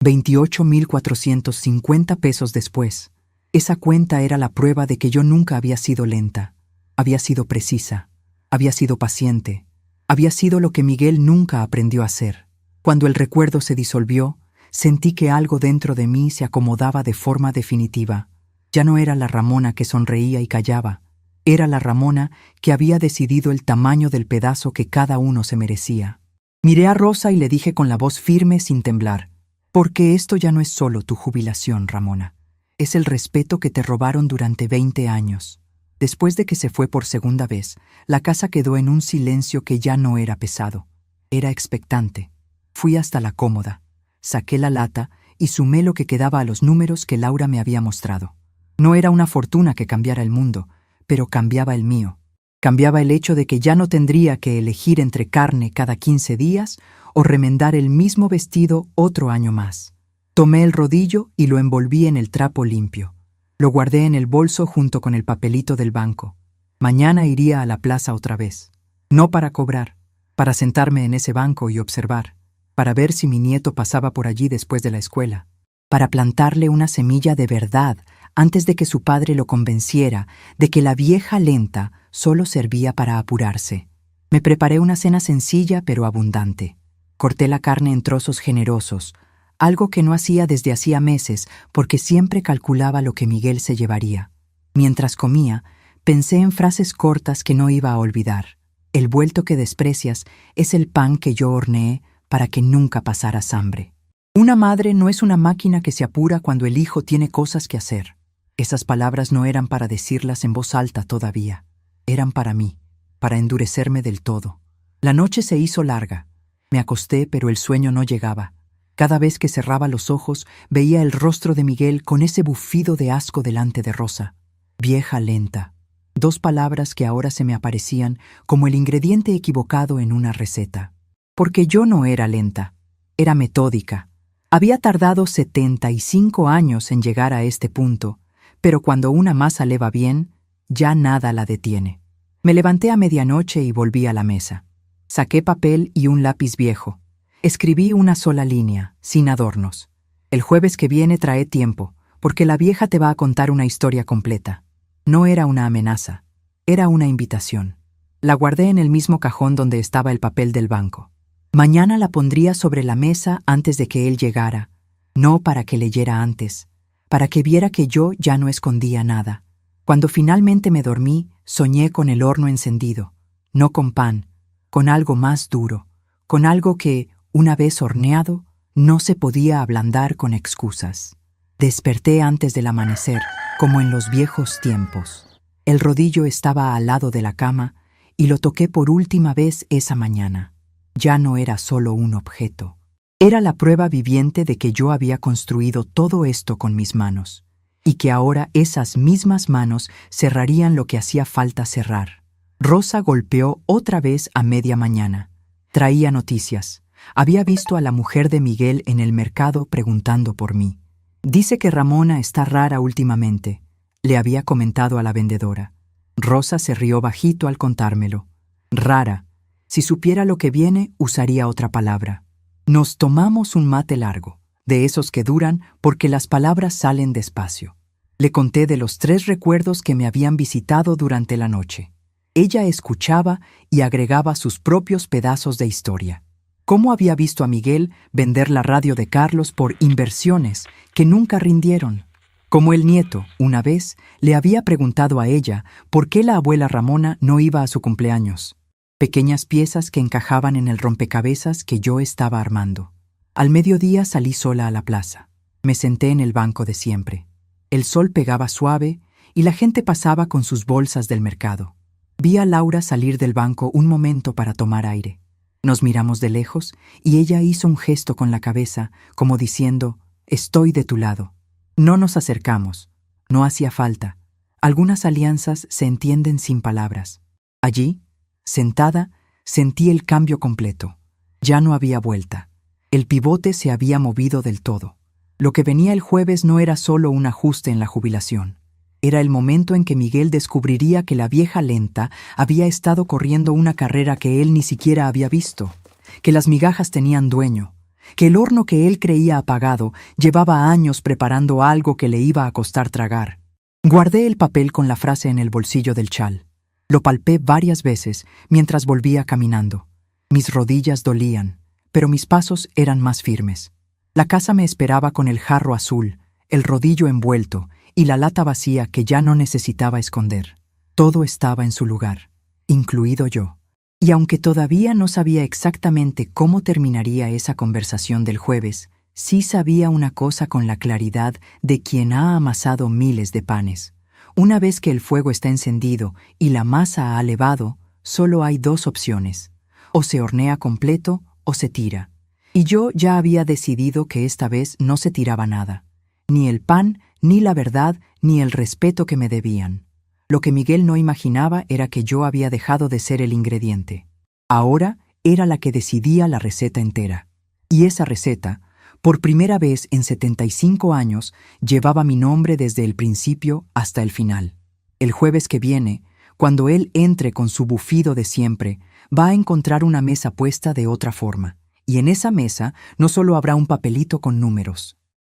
28.450 pesos después. Esa cuenta era la prueba de que yo nunca había sido lenta. Había sido precisa. Había sido paciente. Había sido lo que Miguel nunca aprendió a hacer. Cuando el recuerdo se disolvió, sentí que algo dentro de mí se acomodaba de forma definitiva. Ya no era la Ramona que sonreía y callaba. Era la Ramona que había decidido el tamaño del pedazo que cada uno se merecía. Miré a Rosa y le dije con la voz firme sin temblar: porque esto ya no es solo tu jubilación, Ramona. Es el respeto que te robaron durante 20 años. Después de que se fue por segunda vez, la casa quedó en un silencio que ya no era pesado. Era expectante. Fui hasta la cómoda, saqué la lata y sumé lo que quedaba a los números que Laura me había mostrado. No era una fortuna que cambiara el mundo, pero cambiaba el mío. Cambiaba el hecho de que ya no tendría que elegir entre carne cada 15 días o remendar el mismo vestido otro año más. Tomé el rodillo y lo envolví en el trapo limpio. Lo guardé en el bolso junto con el papelito del banco. Mañana iría a la plaza otra vez. No para cobrar, para sentarme en ese banco y observar, para ver si mi nieto pasaba por allí después de la escuela, para plantarle una semilla de verdad antes de que su padre lo convenciera de que la vieja lenta solo servía para apurarse. Me preparé una cena sencilla pero abundante. Corté la carne en trozos generosos, algo que no hacía desde hacía meses porque siempre calculaba lo que Miguel se llevaría. Mientras comía, pensé en frases cortas que no iba a olvidar. El vuelto que desprecias es el pan que yo horneé para que nunca pasaras hambre. Una madre no es una máquina que se apura cuando el hijo tiene cosas que hacer. Esas palabras no eran para decirlas en voz alta todavía. Eran para mí, para endurecerme del todo. La noche se hizo larga. Me acosté, pero el sueño no llegaba. Cada vez que cerraba los ojos, veía el rostro de Miguel con ese bufido de asco delante de Rosa. Vieja lenta. 2 palabras que ahora se me aparecían como el ingrediente equivocado en una receta. Porque yo no era lenta, era metódica. Había tardado 75 años en llegar a este punto, pero cuando una masa le va bien, ya nada la detiene. Me levanté a medianoche y volví a la mesa. Saqué papel y un lápiz viejo. Escribí una sola línea, sin adornos. El jueves que viene trae tiempo, porque la vieja te va a contar una historia completa. No era una amenaza, era una invitación. La guardé en el mismo cajón donde estaba el papel del banco. Mañana la pondría sobre la mesa antes de que él llegara, no para que leyera antes, para que viera que yo ya no escondía nada. Cuando finalmente me dormí, soñé con el horno encendido, no con pan, con algo más duro, con algo que, una vez horneado, no se podía ablandar con excusas. Desperté antes del amanecer, como en los viejos tiempos. El rodillo estaba al lado de la cama y lo toqué por última vez esa mañana. Ya no era solo un objeto. Era la prueba viviente de que yo había construido todo esto con mis manos, y que ahora esas mismas manos cerrarían lo que hacía falta cerrar. Rosa golpeó otra vez a media mañana. Traía noticias. Había visto a la mujer de Miguel en el mercado preguntando por mí. Dice que Ramona está rara últimamente, le había comentado a la vendedora. Rosa se rió bajito al contármelo. Rara. Si supiera lo que viene, usaría otra palabra. Nos tomamos un mate largo, de esos que duran porque las palabras salen despacio. Le conté de los 3 recuerdos que me habían visitado durante la noche. Ella escuchaba y agregaba sus propios pedazos de historia. Cómo había visto a Miguel vender la radio de Carlos por inversiones que nunca rindieron. Cómo el nieto, una vez, le había preguntado a ella por qué la abuela Ramona no iba a su cumpleaños. Pequeñas piezas que encajaban en el rompecabezas que yo estaba armando. Al mediodía salí sola a la plaza. Me senté en el banco de siempre. El sol pegaba suave y la gente pasaba con sus bolsas del mercado. Vi a Laura salir del banco un momento para tomar aire. Nos miramos de lejos y ella hizo un gesto con la cabeza, como diciendo, «Estoy de tu lado». No nos acercamos. No hacía falta. Algunas alianzas se entienden sin palabras. Allí, sentada, sentí el cambio completo. Ya no había vuelta. El pivote se había movido del todo. Lo que venía el jueves no era solo un ajuste en la jubilación. Era el momento en que Miguel descubriría que la vieja lenta había estado corriendo una carrera que él ni siquiera había visto, que las migajas tenían dueño, que el horno que él creía apagado llevaba años preparando algo que le iba a costar tragar. Guardé el papel con la frase en el bolsillo del chal. Lo palpé varias veces mientras volvía caminando. Mis rodillas dolían, pero mis pasos eran más firmes. La casa me esperaba con el jarro azul, el rodillo envuelto y la lata vacía que ya no necesitaba esconder. Todo estaba en su lugar, incluido yo. Y aunque todavía no sabía exactamente cómo terminaría esa conversación del jueves, sí sabía una cosa con la claridad de quien ha amasado miles de panes. Una vez que el fuego está encendido y la masa ha levado, solo hay dos opciones: o se hornea completo o se tira. Y yo ya había decidido que esta vez no se tiraba nada. Ni el pan, ni la verdad, ni el respeto que me debían. Lo que Miguel no imaginaba era que yo había dejado de ser el ingrediente. Ahora era la que decidía la receta entera. Y esa receta, por primera vez en 75 años, llevaba mi nombre desde el principio hasta el final. El jueves que viene, cuando él entre con su bufido de siempre, va a encontrar una mesa puesta de otra forma. Y en esa mesa no solo habrá un papelito con números.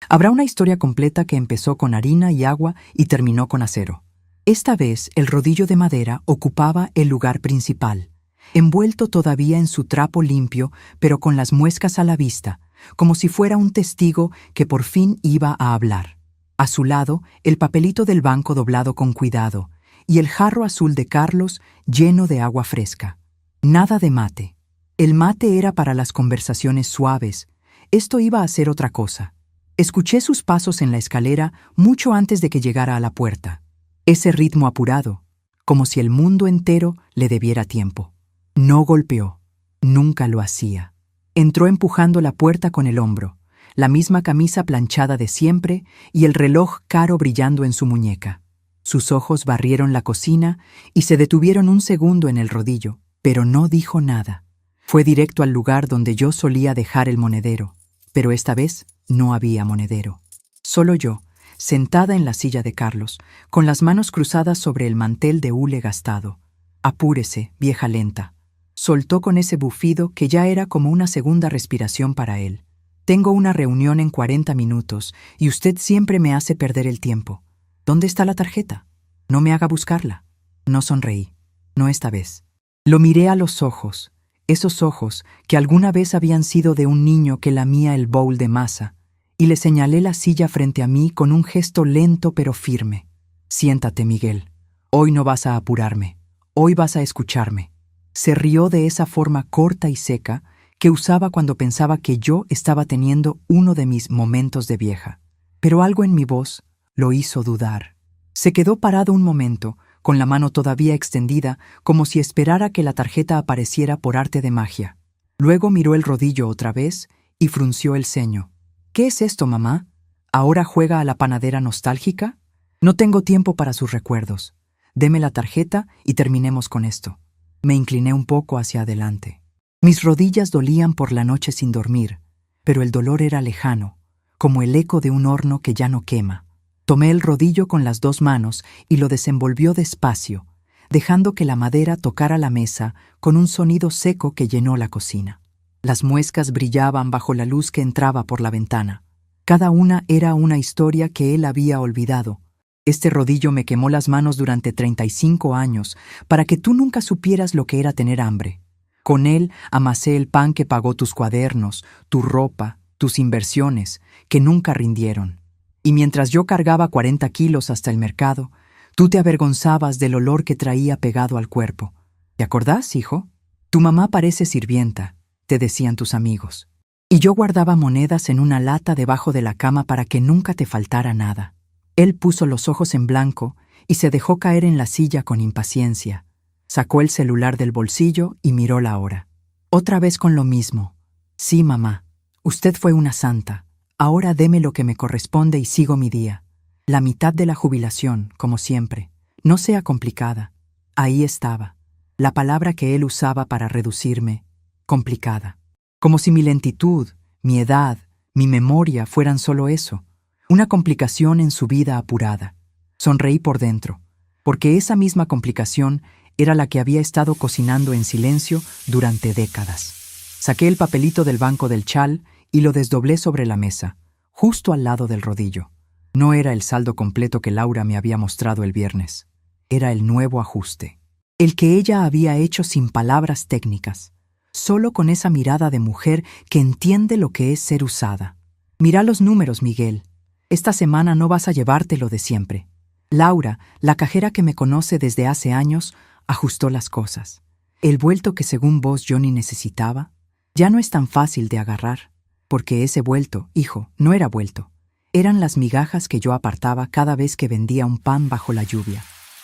Habrá una historia completa que empezó con harina y agua y terminó con acero. Esta vez el rodillo de madera ocupaba el lugar principal, envuelto todavía en su trapo limpio, pero con las muescas a la vista, como si fuera un testigo que por fin iba a hablar. A su lado, el papelito del banco doblado con cuidado, y el jarro azul de Carlos lleno de agua fresca. Nada de mate. El mate era para las conversaciones suaves. Esto iba a ser otra cosa. Escuché sus pasos en la escalera mucho antes de que llegara a la puerta. Ese ritmo apurado, como si el mundo entero le debiera tiempo. No golpeó. Nunca lo hacía. Entró empujando la puerta con el hombro, la misma camisa planchada de siempre y el reloj caro brillando en su muñeca. Sus ojos barrieron la cocina y se detuvieron un segundo en el rodillo, pero no dijo nada. Fue directo al lugar donde yo solía dejar el monedero, pero esta vez no había monedero. Solo yo, sentada en la silla de Carlos, con las manos cruzadas sobre el mantel de hule gastado. «Apúrese, vieja lenta», soltó con ese bufido que ya era como una segunda respiración para él. «Tengo una reunión en 40 minutos y usted siempre me hace perder el tiempo. ¿Dónde está la tarjeta? No me haga buscarla». No sonreí. No esta vez. Lo miré a los ojos, esos ojos que alguna vez habían sido de un niño que lamía el bowl de masa, y le señalé la silla frente a mí con un gesto lento pero firme. «Siéntate, Miguel. Hoy no vas a apurarme. Hoy vas a escucharme». Se rió de esa forma corta y seca que usaba cuando pensaba que yo estaba teniendo uno de mis momentos de vieja. Pero algo en mi voz lo hizo dudar. Se quedó parado un momento, con la mano todavía extendida, como si esperara que la tarjeta apareciera por arte de magia. Luego miró el rodillo otra vez y frunció el ceño. «¿Qué es esto, mamá? ¿Ahora juega a la panadera nostálgica? No tengo tiempo para sus recuerdos. Deme la tarjeta y terminemos con esto». Me incliné un poco hacia adelante. Mis rodillas dolían por la noche sin dormir, pero el dolor era lejano, como el eco de un horno que ya no quema. Tomé el rodillo con las dos manos y lo desenvolvió despacio, dejando que la madera tocara la mesa con un sonido seco que llenó la cocina. Las muescas brillaban bajo la luz que entraba por la ventana. Cada una era una historia que él había olvidado. Este rodillo me quemó las manos durante 35 años para que tú nunca supieras lo que era tener hambre. Con él amasé el pan que pagó tus cuadernos, tu ropa, tus inversiones, que nunca rindieron. Y mientras yo cargaba 40 kilos hasta el mercado, tú te avergonzabas del olor que traía pegado al cuerpo. ¿Te acordás, hijo? Tu mamá parece sirvienta, te decían tus amigos. Y yo guardaba monedas en una lata debajo de la cama para que nunca te faltara nada. Él puso los ojos en blanco y se dejó caer en la silla con impaciencia. Sacó el celular del bolsillo y miró la hora. Otra vez con lo mismo. «Sí, mamá, usted fue una santa. Ahora deme lo que me corresponde y sigo mi día. La mitad de la jubilación, como siempre. No sea complicada». Ahí estaba, la palabra que él usaba para reducirme. Complicada. Como si mi lentitud, mi edad, mi memoria fueran solo eso. Una complicación en su vida apurada. Sonreí por dentro, porque esa misma complicación era la que había estado cocinando en silencio durante décadas. Saqué el papelito del banco del chal y lo desdoblé sobre la mesa, justo al lado del rodillo. No era el saldo completo que Laura me había mostrado el viernes. Era el nuevo ajuste. El que ella había hecho sin palabras técnicas, solo con esa mirada de mujer que entiende lo que es ser usada. «Mira los números, Miguel. Esta semana no vas a llevártelo de siempre. Laura, la cajera que me conoce desde hace años, ajustó las cosas. El vuelto que según vos Johnny necesitaba, ya no es tan fácil de agarrar, porque ese vuelto, hijo, no era vuelto. Eran las migajas que yo apartaba cada vez que vendía un pan bajo la lluvia.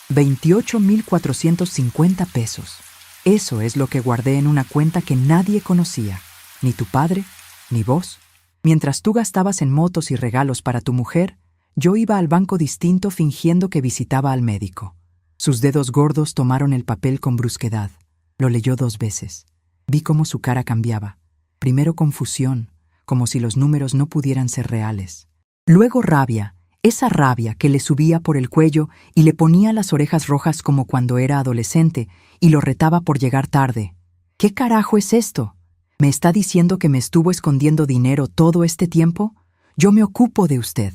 28.450 pesos. Eso es lo que guardé en una cuenta que nadie conocía, ni tu padre, ni vos. Mientras tú gastabas en motos y regalos para tu mujer, yo iba al banco distinto fingiendo que visitaba al médico. Sus dedos gordos tomaron el papel con brusquedad. Lo leyó 2 veces. Vi cómo su cara cambiaba. Primero confusión, como si los números no pudieran ser reales. Luego rabia, esa rabia que le subía por el cuello y le ponía las orejas rojas como cuando era adolescente y lo retaba por llegar tarde. ¿Qué carajo es esto? ¿Me está diciendo que me estuvo escondiendo dinero todo este tiempo? Yo me ocupo de usted.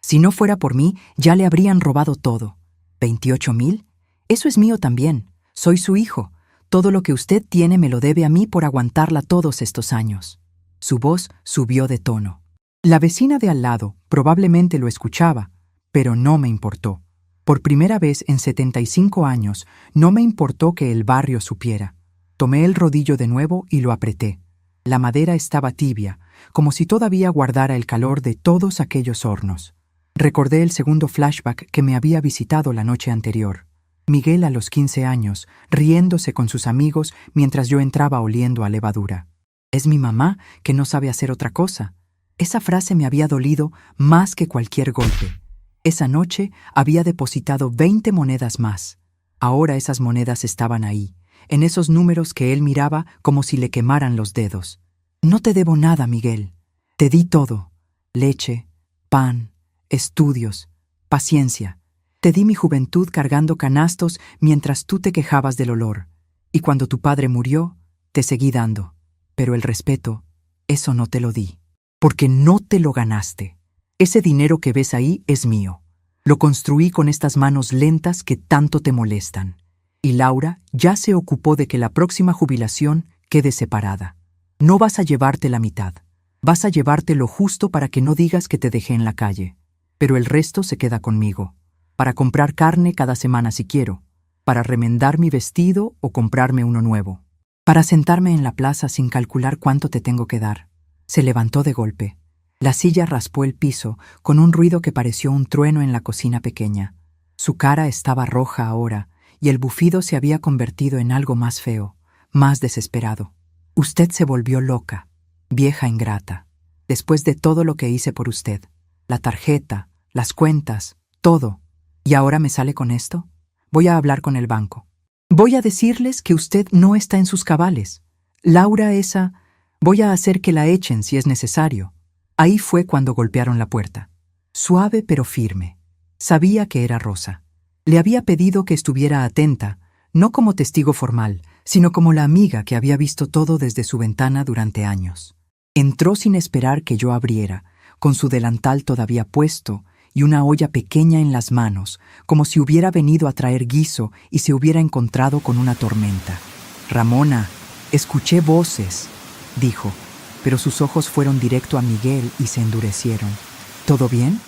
Si no fuera por mí, ya le habrían robado todo. ¿28,000? Eso es mío también. Soy su hijo. Todo lo que usted tiene me lo debe a mí por aguantarla todos estos años. Su voz subió de tono. La vecina de al lado probablemente lo escuchaba, pero no me importó. Por primera vez en 75 años, no me importó que el barrio supiera. Tomé el rodillo de nuevo y lo apreté. La madera estaba tibia, como si todavía guardara el calor de todos aquellos hornos. Recordé el segundo flashback que me había visitado la noche anterior. Miguel a los 15 años, riéndose con sus amigos mientras yo entraba oliendo a levadura. Es mi mamá que no sabe hacer otra cosa. Esa frase me había dolido más que cualquier golpe. Esa noche había depositado 20 monedas más. Ahora esas monedas estaban ahí, en esos números que él miraba como si le quemaran los dedos. No te debo nada, Miguel. Te di todo. Leche, pan, estudios, paciencia. Te di mi juventud cargando canastos mientras tú te quejabas del olor. Y cuando tu padre murió, te seguí dando. Pero el respeto, eso no te lo di. Porque no te lo ganaste. Ese dinero que ves ahí es mío. Lo construí con estas manos lentas que tanto te molestan. Y Laura ya se ocupó de que la próxima jubilación quede separada. No vas a llevarte la mitad. Vas a llevarte lo justo para que no digas que te dejé en la calle. Pero el resto se queda conmigo. Para comprar carne cada semana si quiero. Para remendar mi vestido o comprarme uno nuevo. Para sentarme en la plaza sin calcular cuánto te tengo que dar. Se levantó de golpe. La silla raspó el piso con un ruido que pareció un trueno en la cocina pequeña. Su cara estaba roja ahora, y el bufido se había convertido en algo más feo, más desesperado. Usted se volvió loca, vieja ingrata, después de todo lo que hice por usted. La tarjeta, las cuentas, todo. ¿Y ahora me sale con esto? Voy a hablar con el banco. Voy a decirles que usted no está en sus cabales. Laura esa... Voy a hacer que la echen si es necesario. Ahí fue cuando golpearon la puerta. Suave pero firme. Sabía que era Rosa. Le había pedido que estuviera atenta, no como testigo formal, sino como la amiga que había visto todo desde su ventana durante años. Entró sin esperar que yo abriera, con su delantal todavía puesto y una olla pequeña en las manos, como si hubiera venido a traer guiso y se hubiera encontrado con una tormenta. Ramona, escuché voces, dijo, pero sus ojos fueron directo a Miguel y se endurecieron. ¿Todo bien?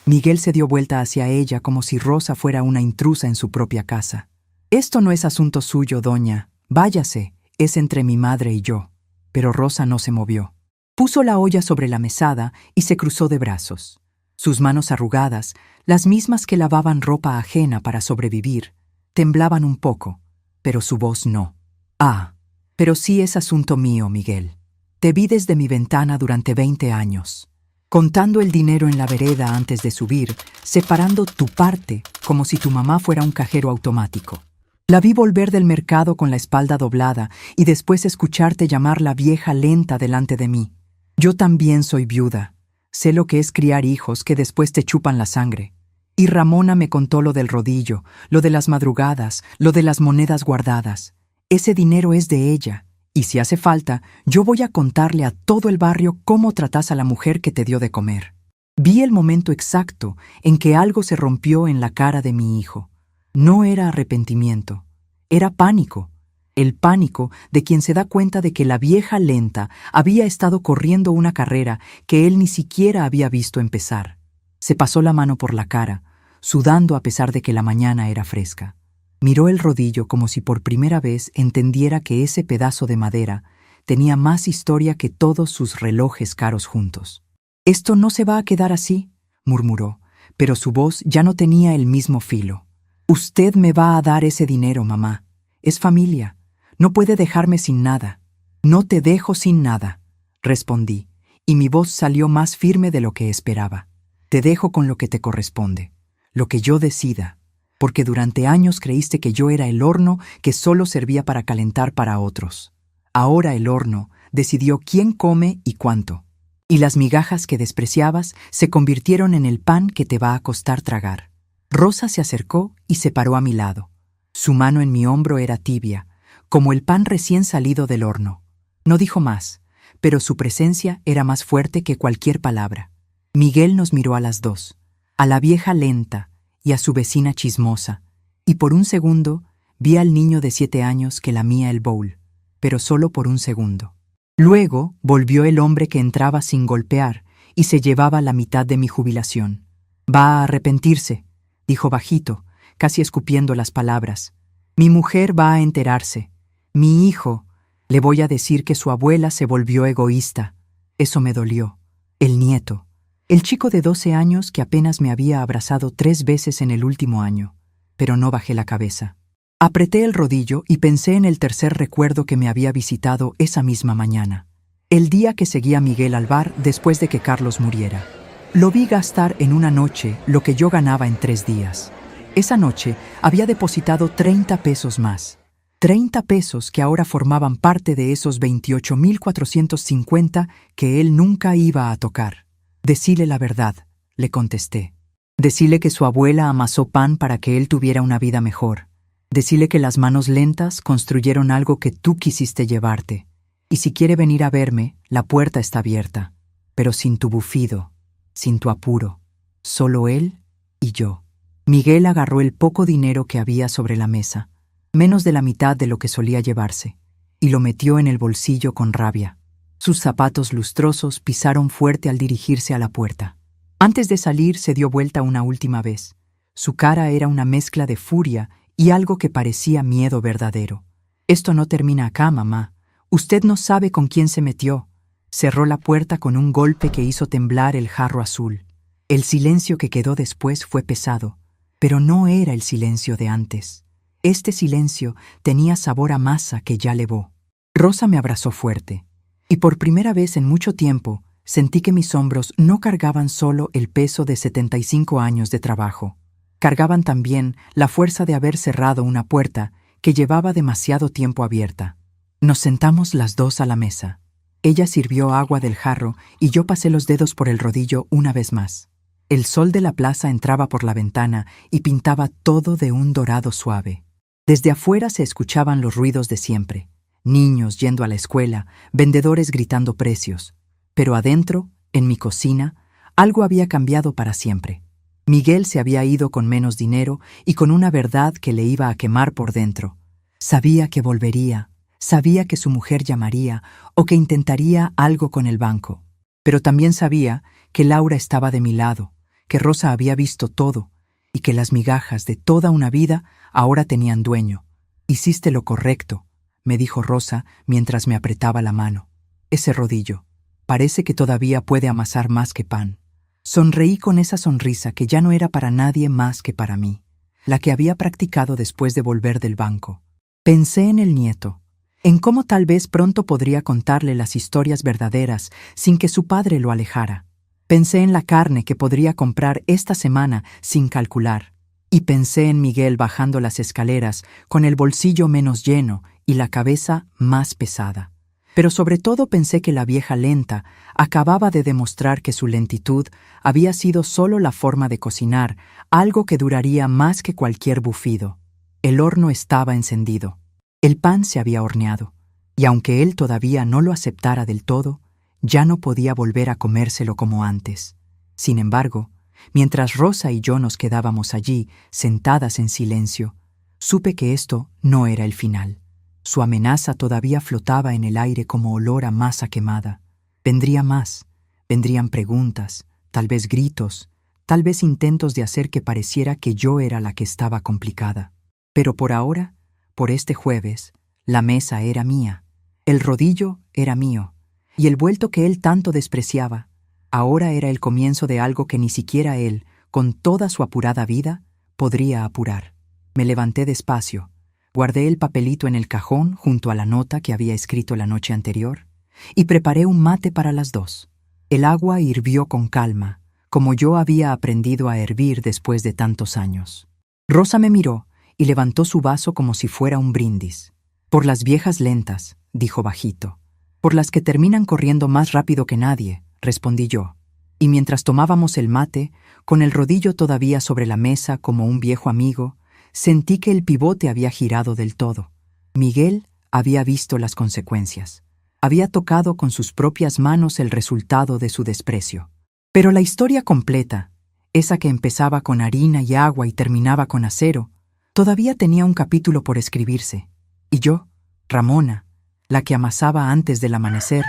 Miguel se dio vuelta hacia ella como si Rosa fuera una intrusa en su propia casa. Esto no es asunto suyo, doña. Váyase, es entre mi madre y yo. Pero Rosa no se movió. Puso la olla sobre la mesada y se cruzó de brazos. Sus manos arrugadas, las mismas que lavaban ropa ajena para sobrevivir, temblaban un poco, pero su voz no. Ah, pero sí es asunto mío, Miguel. Te vi desde mi ventana durante 20 años, contando el dinero en la vereda antes de subir, separando tu parte como si tu mamá fuera un cajero automático. La vi volver del mercado con la espalda doblada y después escucharte llamar la vieja lenta delante de mí. Yo también soy viuda. Sé lo que es criar hijos que después te chupan la sangre. Y Ramona me contó lo del rodillo, lo de las madrugadas, lo de las monedas guardadas. Ese dinero es de ella. Y si hace falta, yo voy a contarle a todo el barrio cómo tratas a la mujer que te dio de comer. Vi el momento exacto en que algo se rompió en la cara de mi hijo. No era arrepentimiento, era pánico. El pánico de quien se da cuenta de que la vieja lenta había estado corriendo una carrera que él ni siquiera había visto empezar. Se pasó la mano por la cara, sudando a pesar de que la mañana era fresca. Miró el rodillo como si por primera vez entendiera que ese pedazo de madera tenía más historia que todos sus relojes caros juntos. «Esto no se va a quedar así», murmuró, pero su voz ya no tenía el mismo filo. «Usted me va a dar ese dinero, mamá. Es familia. No puede dejarme sin nada». «No te dejo sin nada», respondí, y mi voz salió más firme de lo que esperaba. «Te dejo con lo que te corresponde, lo que yo decida, porque durante años creíste que yo era el horno que solo servía para calentar para otros. Ahora el horno decidió quién come y cuánto, y las migajas que despreciabas se convirtieron en el pan que te va a costar tragar». Rosa se acercó y se paró a mi lado. Su mano en mi hombro era tibia, como el pan recién salido del horno. No dijo más, pero su presencia era más fuerte que cualquier palabra. Miguel nos miró a las dos, a la vieja lenta y a su vecina chismosa, y por un segundo vi al niño de 7 años que lamía el bowl, pero solo por un segundo. Luego volvió el hombre que entraba sin golpear y se llevaba la mitad de mi jubilación. «Va a arrepentirse», dijo bajito, casi escupiendo las palabras. «Mi mujer va a enterarse. Mi hijo, le voy a decir que su abuela se volvió egoísta». Eso me dolió. El nieto. El chico de 12 años que apenas me había abrazado 3 veces en el último año. Pero no bajé la cabeza. Apreté el rodillo y pensé en el tercer recuerdo que me había visitado esa misma mañana. El día que seguí a Miguel al bar después de que Carlos muriera. Lo vi gastar en una noche lo que yo ganaba en 3 días. Esa noche había depositado 30 pesos más. 30 pesos que ahora formaban parte de esos 28.450 que él nunca iba a tocar. «Decile la verdad», le contesté. «Decile que su abuela amasó pan para que él tuviera una vida mejor. Decile que las manos lentas construyeron algo que tú quisiste llevarte. Y si quiere venir a verme, la puerta está abierta. Pero sin tu bufido, sin tu apuro. Solo él y yo». Miguel agarró el poco dinero que había sobre la mesa, menos de la mitad de lo que solía llevarse, y lo metió en el bolsillo con rabia. Sus zapatos lustrosos pisaron fuerte al dirigirse a la puerta. Antes de salir se dio vuelta una última vez. Su cara era una mezcla de furia y algo que parecía miedo verdadero. «Esto no termina acá, mamá. Usted no sabe con quién se metió». Cerró la puerta con un golpe que hizo temblar el jarro azul. El silencio que quedó después fue pesado, pero no era el silencio de antes. Este silencio tenía sabor a masa que ya levó. Rosa me abrazó fuerte, y por primera vez en mucho tiempo sentí que mis hombros no cargaban solo el peso de 75 años de trabajo. Cargaban también la fuerza de haber cerrado una puerta que llevaba demasiado tiempo abierta. Nos sentamos las dos a la mesa. Ella sirvió agua del jarro y yo pasé los dedos por el rodillo una vez más. El sol de la plaza entraba por la ventana y pintaba todo de un dorado suave. Desde afuera se escuchaban los ruidos de siempre. Niños yendo a la escuela, vendedores gritando precios. Pero adentro, en mi cocina, algo había cambiado para siempre. Miguel se había ido con menos dinero y con una verdad que le iba a quemar por dentro. Sabía que volvería, sabía que su mujer llamaría o que intentaría algo con el banco. Pero también sabía que Laura estaba de mi lado, que Rosa había visto todo y que las migajas de toda una vida ahora tenían dueño. «Hiciste lo correcto», me dijo Rosa mientras me apretaba la mano. «Ese rodillo. Parece que todavía puede amasar más que pan». Sonreí con esa sonrisa que ya no era para nadie más que para mí, la que había practicado después de volver del banco. Pensé en el nieto, en cómo tal vez pronto podría contarle las historias verdaderas sin que su padre lo alejara. Pensé en la carne que podría comprar esta semana sin calcular. Y pensé en Miguel bajando las escaleras con el bolsillo menos lleno y la cabeza más pesada. Pero sobre todo pensé que la vieja lenta acababa de demostrar que su lentitud había sido solo la forma de cocinar, algo que duraría más que cualquier bufido. El horno estaba encendido. El pan se había horneado, y aunque él todavía no lo aceptara del todo, ya no podía volver a comérselo como antes. Sin embargo, mientras Rosa y yo nos quedábamos allí, sentadas en silencio, supe que esto no era el final. Su amenaza todavía flotaba en el aire como olor a masa quemada. Vendría más, vendrían preguntas, tal vez gritos, tal vez intentos de hacer que pareciera que yo era la que estaba complicada. Pero por ahora, por este jueves, la mesa era mía, el rodillo era mío, y el vuelto que él tanto despreciaba, ahora era el comienzo de algo que ni siquiera él, con toda su apurada vida, podría apurar. Me levanté despacio, guardé el papelito en el cajón junto a la nota que había escrito la noche anterior, y preparé un mate para las dos. El agua hirvió con calma, como yo había aprendido a hervir después de tantos años. Rosa me miró y levantó su vaso como si fuera un brindis. «Por las viejas lentas», dijo bajito. «Por las que terminan corriendo más rápido que nadie», respondí yo. Y mientras tomábamos el mate, con el rodillo todavía sobre la mesa como un viejo amigo, sentí que el pivote había girado del todo. Miguel había visto las consecuencias. Había tocado con sus propias manos el resultado de su desprecio. Pero la historia completa, esa que empezaba con harina y agua y terminaba con acero, todavía tenía un capítulo por escribirse. Y yo, Ramona, la que amasaba antes del amanecer,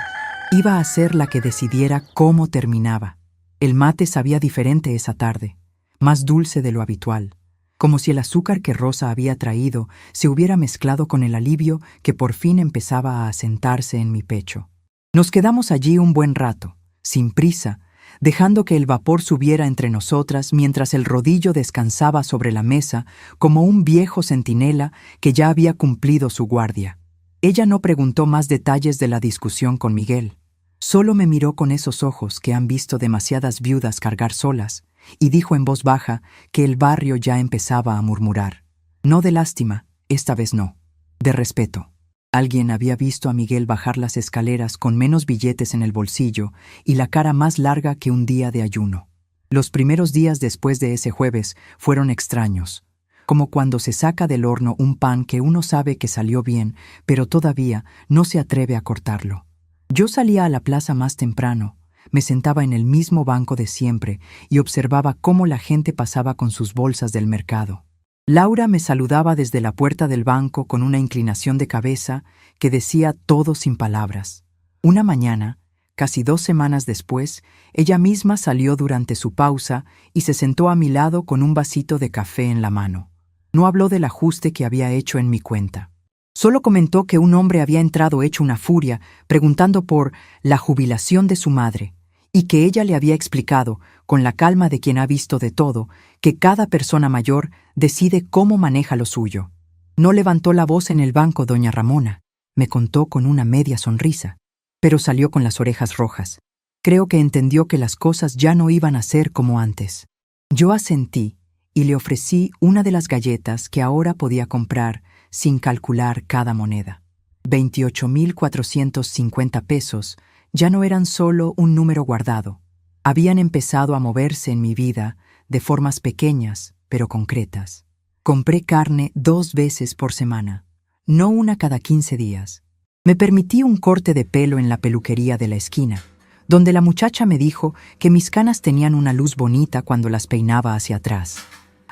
iba a ser la que decidiera cómo terminaba. El mate sabía diferente esa tarde, más dulce de lo habitual, como si el azúcar que Rosa había traído se hubiera mezclado con el alivio que por fin empezaba a asentarse en mi pecho. Nos quedamos allí un buen rato, sin prisa, dejando que el vapor subiera entre nosotras mientras el rodillo descansaba sobre la mesa como un viejo centinela que ya había cumplido su guardia. Ella no preguntó más detalles de la discusión con Miguel. Solo me miró con esos ojos que han visto demasiadas viudas cargar solas y dijo en voz baja que el barrio ya empezaba a murmurar. No de lástima, esta vez no, de respeto. Alguien había visto a Miguel bajar las escaleras con menos billetes en el bolsillo y la cara más larga que un día de ayuno. Los primeros días después de ese jueves fueron extraños, como cuando se saca del horno un pan que uno sabe que salió bien, pero todavía no se atreve a cortarlo. Yo salía a la plaza más temprano, me sentaba en el mismo banco de siempre y observaba cómo la gente pasaba con sus bolsas del mercado. Laura me saludaba desde la puerta del banco con una inclinación de cabeza que decía todo sin palabras. Una mañana, casi 2 semanas después, ella misma salió durante su pausa y se sentó a mi lado con un vasito de café en la mano. No habló del ajuste que había hecho en mi cuenta. Solo comentó que un hombre había entrado hecho una furia preguntando por la jubilación de su madre y que ella le había explicado, con la calma de quien ha visto de todo, que cada persona mayor decide cómo maneja lo suyo. No levantó la voz en el banco doña Ramona, me contó con una media sonrisa, pero salió con las orejas rojas. Creo que entendió que las cosas ya no iban a ser como antes. Yo asentí y le ofrecí una de las galletas que ahora podía comprar sin calcular cada moneda. 28,450 pesos ya no eran solo un número guardado. Habían empezado a moverse en mi vida de formas pequeñas, pero concretas. Compré carne 2 veces por semana, no una cada 15 días. Me permití un corte de pelo en la peluquería de la esquina, donde la muchacha me dijo que mis canas tenían una luz bonita cuando las peinaba hacia atrás.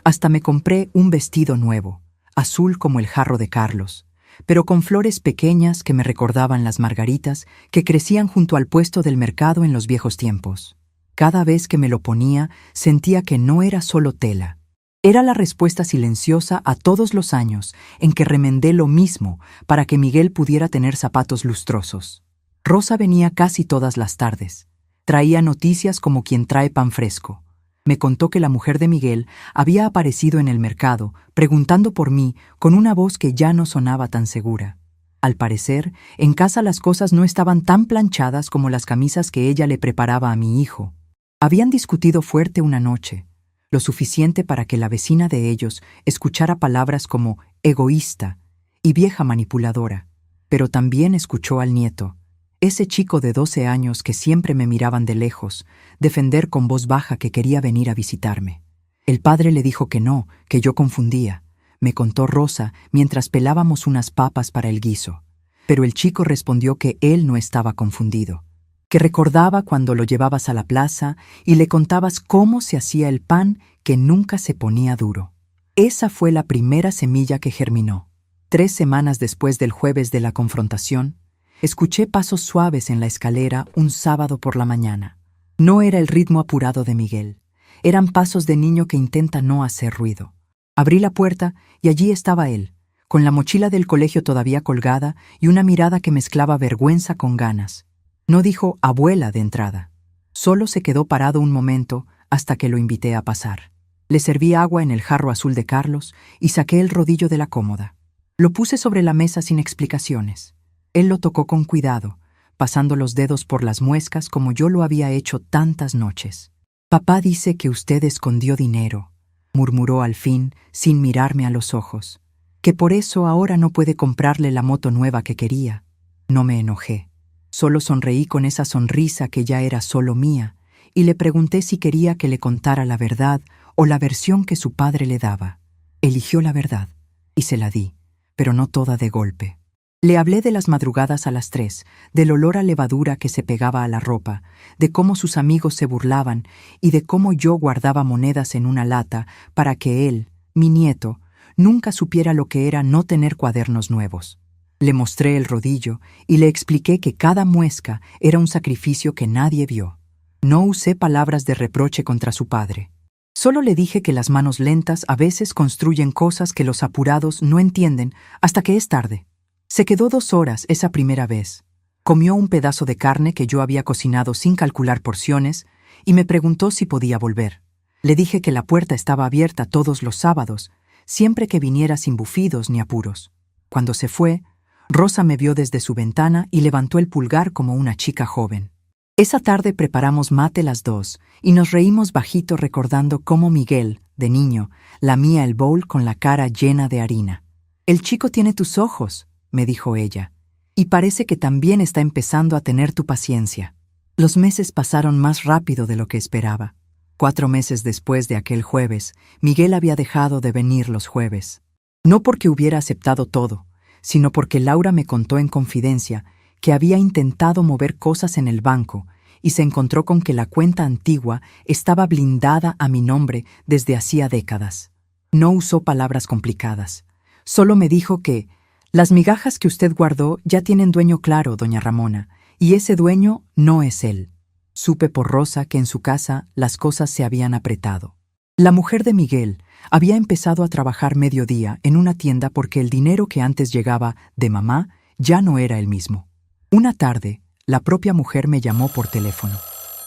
Hasta me compré un vestido nuevo, azul como el jarro de Carlos, pero con flores pequeñas que me recordaban las margaritas que crecían junto al puesto del mercado en los viejos tiempos. Cada vez que me lo ponía, sentía que no era solo tela. Era la respuesta silenciosa a todos los años en que remendé lo mismo para que Miguel pudiera tener zapatos lustrosos. Rosa venía casi todas las tardes. Traía noticias como quien trae pan fresco. Me contó que la mujer de Miguel había aparecido en el mercado, preguntando por mí con una voz que ya no sonaba tan segura. Al parecer, en casa las cosas no estaban tan planchadas como las camisas que ella le preparaba a mi hijo. Habían discutido fuerte una noche, lo suficiente para que la vecina de ellos escuchara palabras como egoísta y vieja manipuladora, pero también escuchó al nieto, ese chico de 12 años que siempre me miraban de lejos, defender con voz baja que quería venir a visitarme. El padre le dijo que no, que yo confundía, me contó Rosa mientras pelábamos unas papas para el guiso. Pero el chico respondió que él no estaba confundido, que recordaba cuando lo llevabas a la plaza y le contabas cómo se hacía el pan que nunca se ponía duro. Esa fue la primera semilla que germinó. 3 semanas después del jueves de la confrontación, escuché pasos suaves en la escalera un sábado por la mañana. No era el ritmo apurado de Miguel. Eran pasos de niño que intenta no hacer ruido. Abrí la puerta y allí estaba él, con la mochila del colegio todavía colgada y una mirada que mezclaba vergüenza con ganas. No dijo abuela de entrada. Solo se quedó parado un momento hasta que lo invité a pasar. Le serví agua en el jarro azul de Carlos y saqué el rodillo de la cómoda. Lo puse sobre la mesa sin explicaciones. Él lo tocó con cuidado, pasando los dedos por las muescas como yo lo había hecho tantas noches. «Papá dice que usted escondió dinero», murmuró al fin, sin mirarme a los ojos, «que por eso ahora no puede comprarle la moto nueva que quería». No me enojé. Solo sonreí con esa sonrisa que ya era solo mía, y le pregunté si quería que le contara la verdad o la versión que su padre le daba. Eligió la verdad, y se la di, pero no toda de golpe. Le hablé de las madrugadas a las 3, del olor a levadura que se pegaba a la ropa, de cómo sus amigos se burlaban y de cómo yo guardaba monedas en una lata para que él, mi nieto, nunca supiera lo que era no tener cuadernos nuevos. Le mostré el rodillo y le expliqué que cada muesca era un sacrificio que nadie vio. No usé palabras de reproche contra su padre. Solo le dije que las manos lentas a veces construyen cosas que los apurados no entienden hasta que es tarde. Se quedó 2 horas esa primera vez. Comió un pedazo de carne que yo había cocinado sin calcular porciones y me preguntó si podía volver. Le dije que la puerta estaba abierta todos los sábados, siempre que viniera sin bufidos ni apuros. Cuando se fue, Rosa me vio desde su ventana y levantó el pulgar como una chica joven. Esa tarde preparamos mate las 2 y nos reímos bajito recordando cómo Miguel, de niño, lamía el bowl con la cara llena de harina. «El chico tiene tus ojos», me dijo ella, «y parece que también está empezando a tener tu paciencia». Los meses pasaron más rápido de lo que esperaba. 4 meses después de aquel jueves, Miguel había dejado de venir los jueves. No porque hubiera aceptado todo, sino porque Laura me contó en confidencia que había intentado mover cosas en el banco y se encontró con que la cuenta antigua estaba blindada a mi nombre desde hacía décadas. No usó palabras complicadas. Solo me dijo que «Las migajas que usted guardó ya tienen dueño claro, doña Ramona, y ese dueño no es él». Supe por Rosa que en su casa las cosas se habían apretado. La mujer de Miguel había empezado a trabajar mediodía en una tienda porque el dinero que antes llegaba de mamá ya no era el mismo. Una tarde, la propia mujer me llamó por teléfono.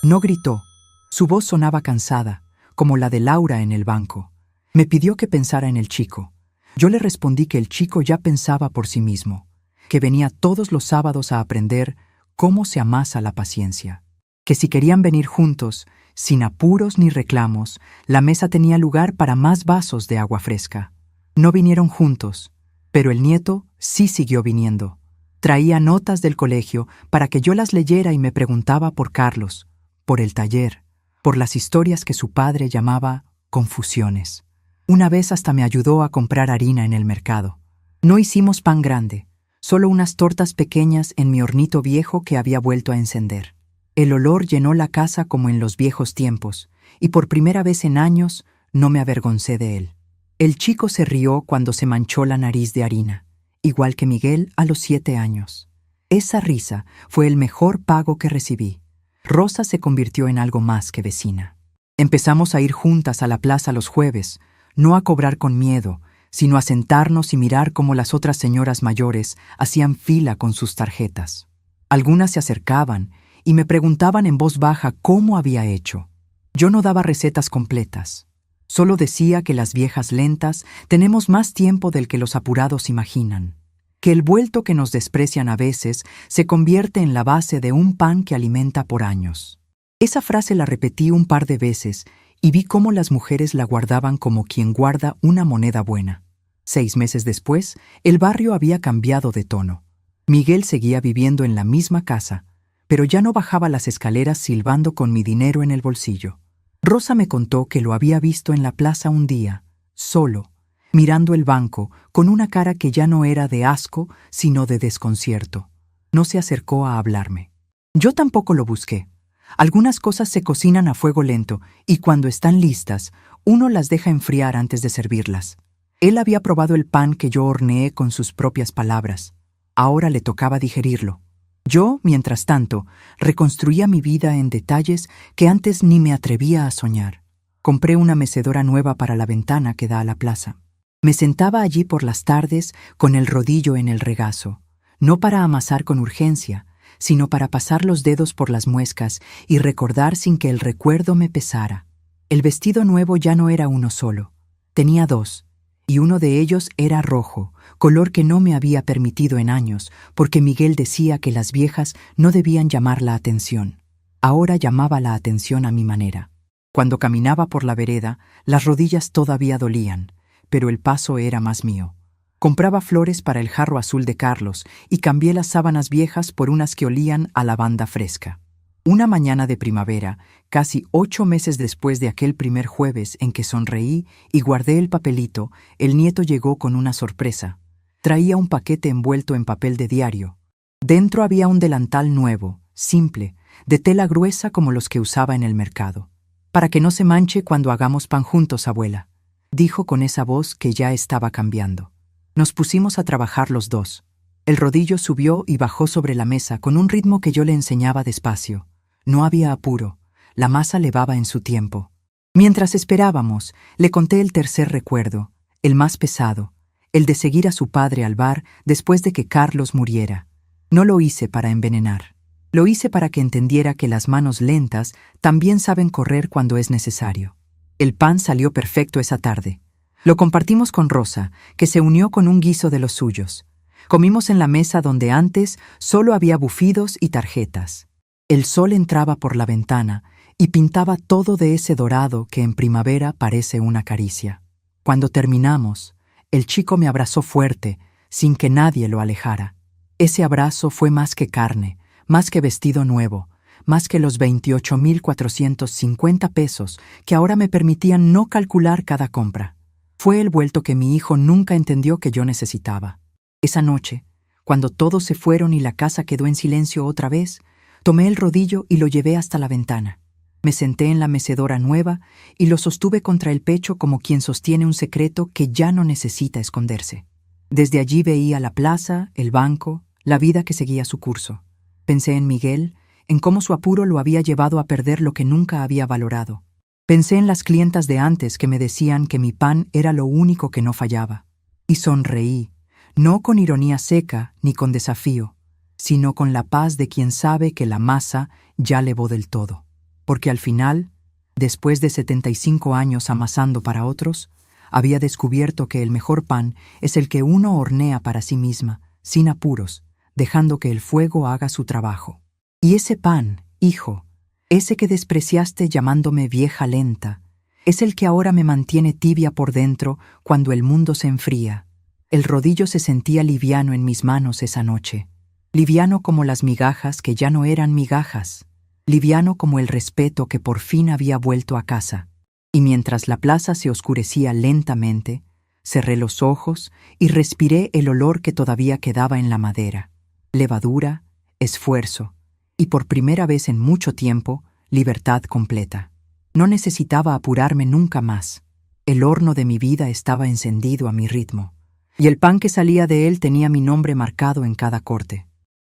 No gritó. Su voz sonaba cansada, como la de Laura en el banco. Me pidió que pensara en el chico. Yo le respondí que el chico ya pensaba por sí mismo, que venía todos los sábados a aprender cómo se amasa la paciencia, que si querían venir juntos, sin apuros ni reclamos, la mesa tenía lugar para más vasos de agua fresca. No vinieron juntos, pero el nieto sí siguió viniendo. Traía notas del colegio para que yo las leyera y me preguntaba por Carlos, por el taller, por las historias que su padre llamaba confusiones. Una vez hasta me ayudó a comprar harina en el mercado. No hicimos pan grande, solo unas tortas pequeñas en mi hornito viejo que había vuelto a encender. El olor llenó la casa como en los viejos tiempos, y por primera vez en años no me avergoncé de él. El chico se rió cuando se manchó la nariz de harina, igual que Miguel a los 7 años. Esa risa fue el mejor pago que recibí. Rosa se convirtió en algo más que vecina. Empezamos a ir juntas a la plaza los jueves, no a cobrar con miedo, sino a sentarnos y mirar cómo las otras señoras mayores hacían fila con sus tarjetas. Algunas se acercaban y me preguntaban en voz baja cómo había hecho. Yo no daba recetas completas. Solo decía que las viejas lentas tenemos más tiempo del que los apurados imaginan, que el vuelto que nos desprecian a veces se convierte en la base de un pan que alimenta por años. Esa frase la repetí un par de veces y vi cómo las mujeres la guardaban como quien guarda una moneda buena. 6 meses después, el barrio había cambiado de tono. Miguel seguía viviendo en la misma casa, pero ya no bajaba las escaleras silbando con mi dinero en el bolsillo. Rosa me contó que lo había visto en la plaza un día, solo, mirando el banco, con una cara que ya no era de asco, sino de desconcierto. No se acercó a hablarme. Yo tampoco lo busqué. Algunas cosas se cocinan a fuego lento y cuando están listas, uno las deja enfriar antes de servirlas. Él había probado el pan que yo horneé con sus propias palabras. Ahora le tocaba digerirlo. Yo, mientras tanto, reconstruía mi vida en detalles que antes ni me atrevía a soñar. Compré una mecedora nueva para la ventana que da a la plaza. Me sentaba allí por las tardes con el rodillo en el regazo, no para amasar con urgencia, sino para pasar los dedos por las muescas y recordar sin que el recuerdo me pesara. El vestido nuevo ya no era uno solo, tenía dos, y uno de ellos era rojo, color que no me había permitido en años, porque Miguel decía que las viejas no debían llamar la atención. Ahora llamaba la atención a mi manera. Cuando caminaba por la vereda, las rodillas todavía dolían, pero el paso era más mío. Compraba flores para el jarro azul de Carlos y cambié las sábanas viejas por unas que olían a lavanda fresca. Una mañana de primavera, casi 8 meses después de aquel primer jueves en que sonreí y guardé el papelito, el nieto llegó con una sorpresa. Traía un paquete envuelto en papel de diario. Dentro había un delantal nuevo, simple, de tela gruesa como los que usaba en el mercado. «Para que no se manche cuando hagamos pan juntos, abuela», dijo con esa voz que ya estaba cambiando. Nos pusimos a trabajar los dos. El rodillo subió y bajó sobre la mesa con un ritmo que yo le enseñaba despacio. No había apuro, la masa levaba en su tiempo. Mientras esperábamos, le conté el tercer recuerdo, el más pesado, el de seguir a su padre al bar después de que Carlos muriera. No lo hice para envenenar. Lo hice para que entendiera que las manos lentas también saben correr cuando es necesario. El pan salió perfecto esa tarde. Lo compartimos con Rosa, que se unió con un guiso de los suyos. Comimos en la mesa donde antes solo había bufidos y tarjetas. El sol entraba por la ventana y pintaba todo de ese dorado que en primavera parece una caricia. Cuando terminamos, el chico me abrazó fuerte, sin que nadie lo alejara. Ese abrazo fue más que carne, más que vestido nuevo, más que los 28,450 pesos que ahora me permitían no calcular cada compra. Fue el vuelto que mi hijo nunca entendió que yo necesitaba. Esa noche, cuando todos se fueron y la casa quedó en silencio otra vez, tomé el rodillo y lo llevé hasta la ventana. Me senté en la mecedora nueva y lo sostuve contra el pecho como quien sostiene un secreto que ya no necesita esconderse. Desde allí veía la plaza, el banco, la vida que seguía su curso. Pensé en Miguel, en cómo su apuro lo había llevado a perder lo que nunca había valorado. Pensé en las clientas de antes que me decían que mi pan era lo único que no fallaba. Y sonreí, no con ironía seca ni con desafío, sino con la paz de quien sabe que la masa ya levó del todo. Porque al final, después de 75 años amasando para otros, había descubierto que el mejor pan es el que uno hornea para sí misma, sin apuros, dejando que el fuego haga su trabajo. Y ese pan, hijo, ese que despreciaste llamándome vieja lenta, es el que ahora me mantiene tibia por dentro cuando el mundo se enfría. El rodillo se sentía liviano en mis manos esa noche, liviano como las migajas que ya no eran migajas, liviano como el respeto que por fin había vuelto a casa. Y mientras la plaza se oscurecía lentamente, cerré los ojos y respiré el olor que todavía quedaba en la madera. Levadura, esfuerzo, y por primera vez en mucho tiempo, libertad completa. No necesitaba apurarme nunca más. El horno de mi vida estaba encendido a mi ritmo, y el pan que salía de él tenía mi nombre marcado en cada corte.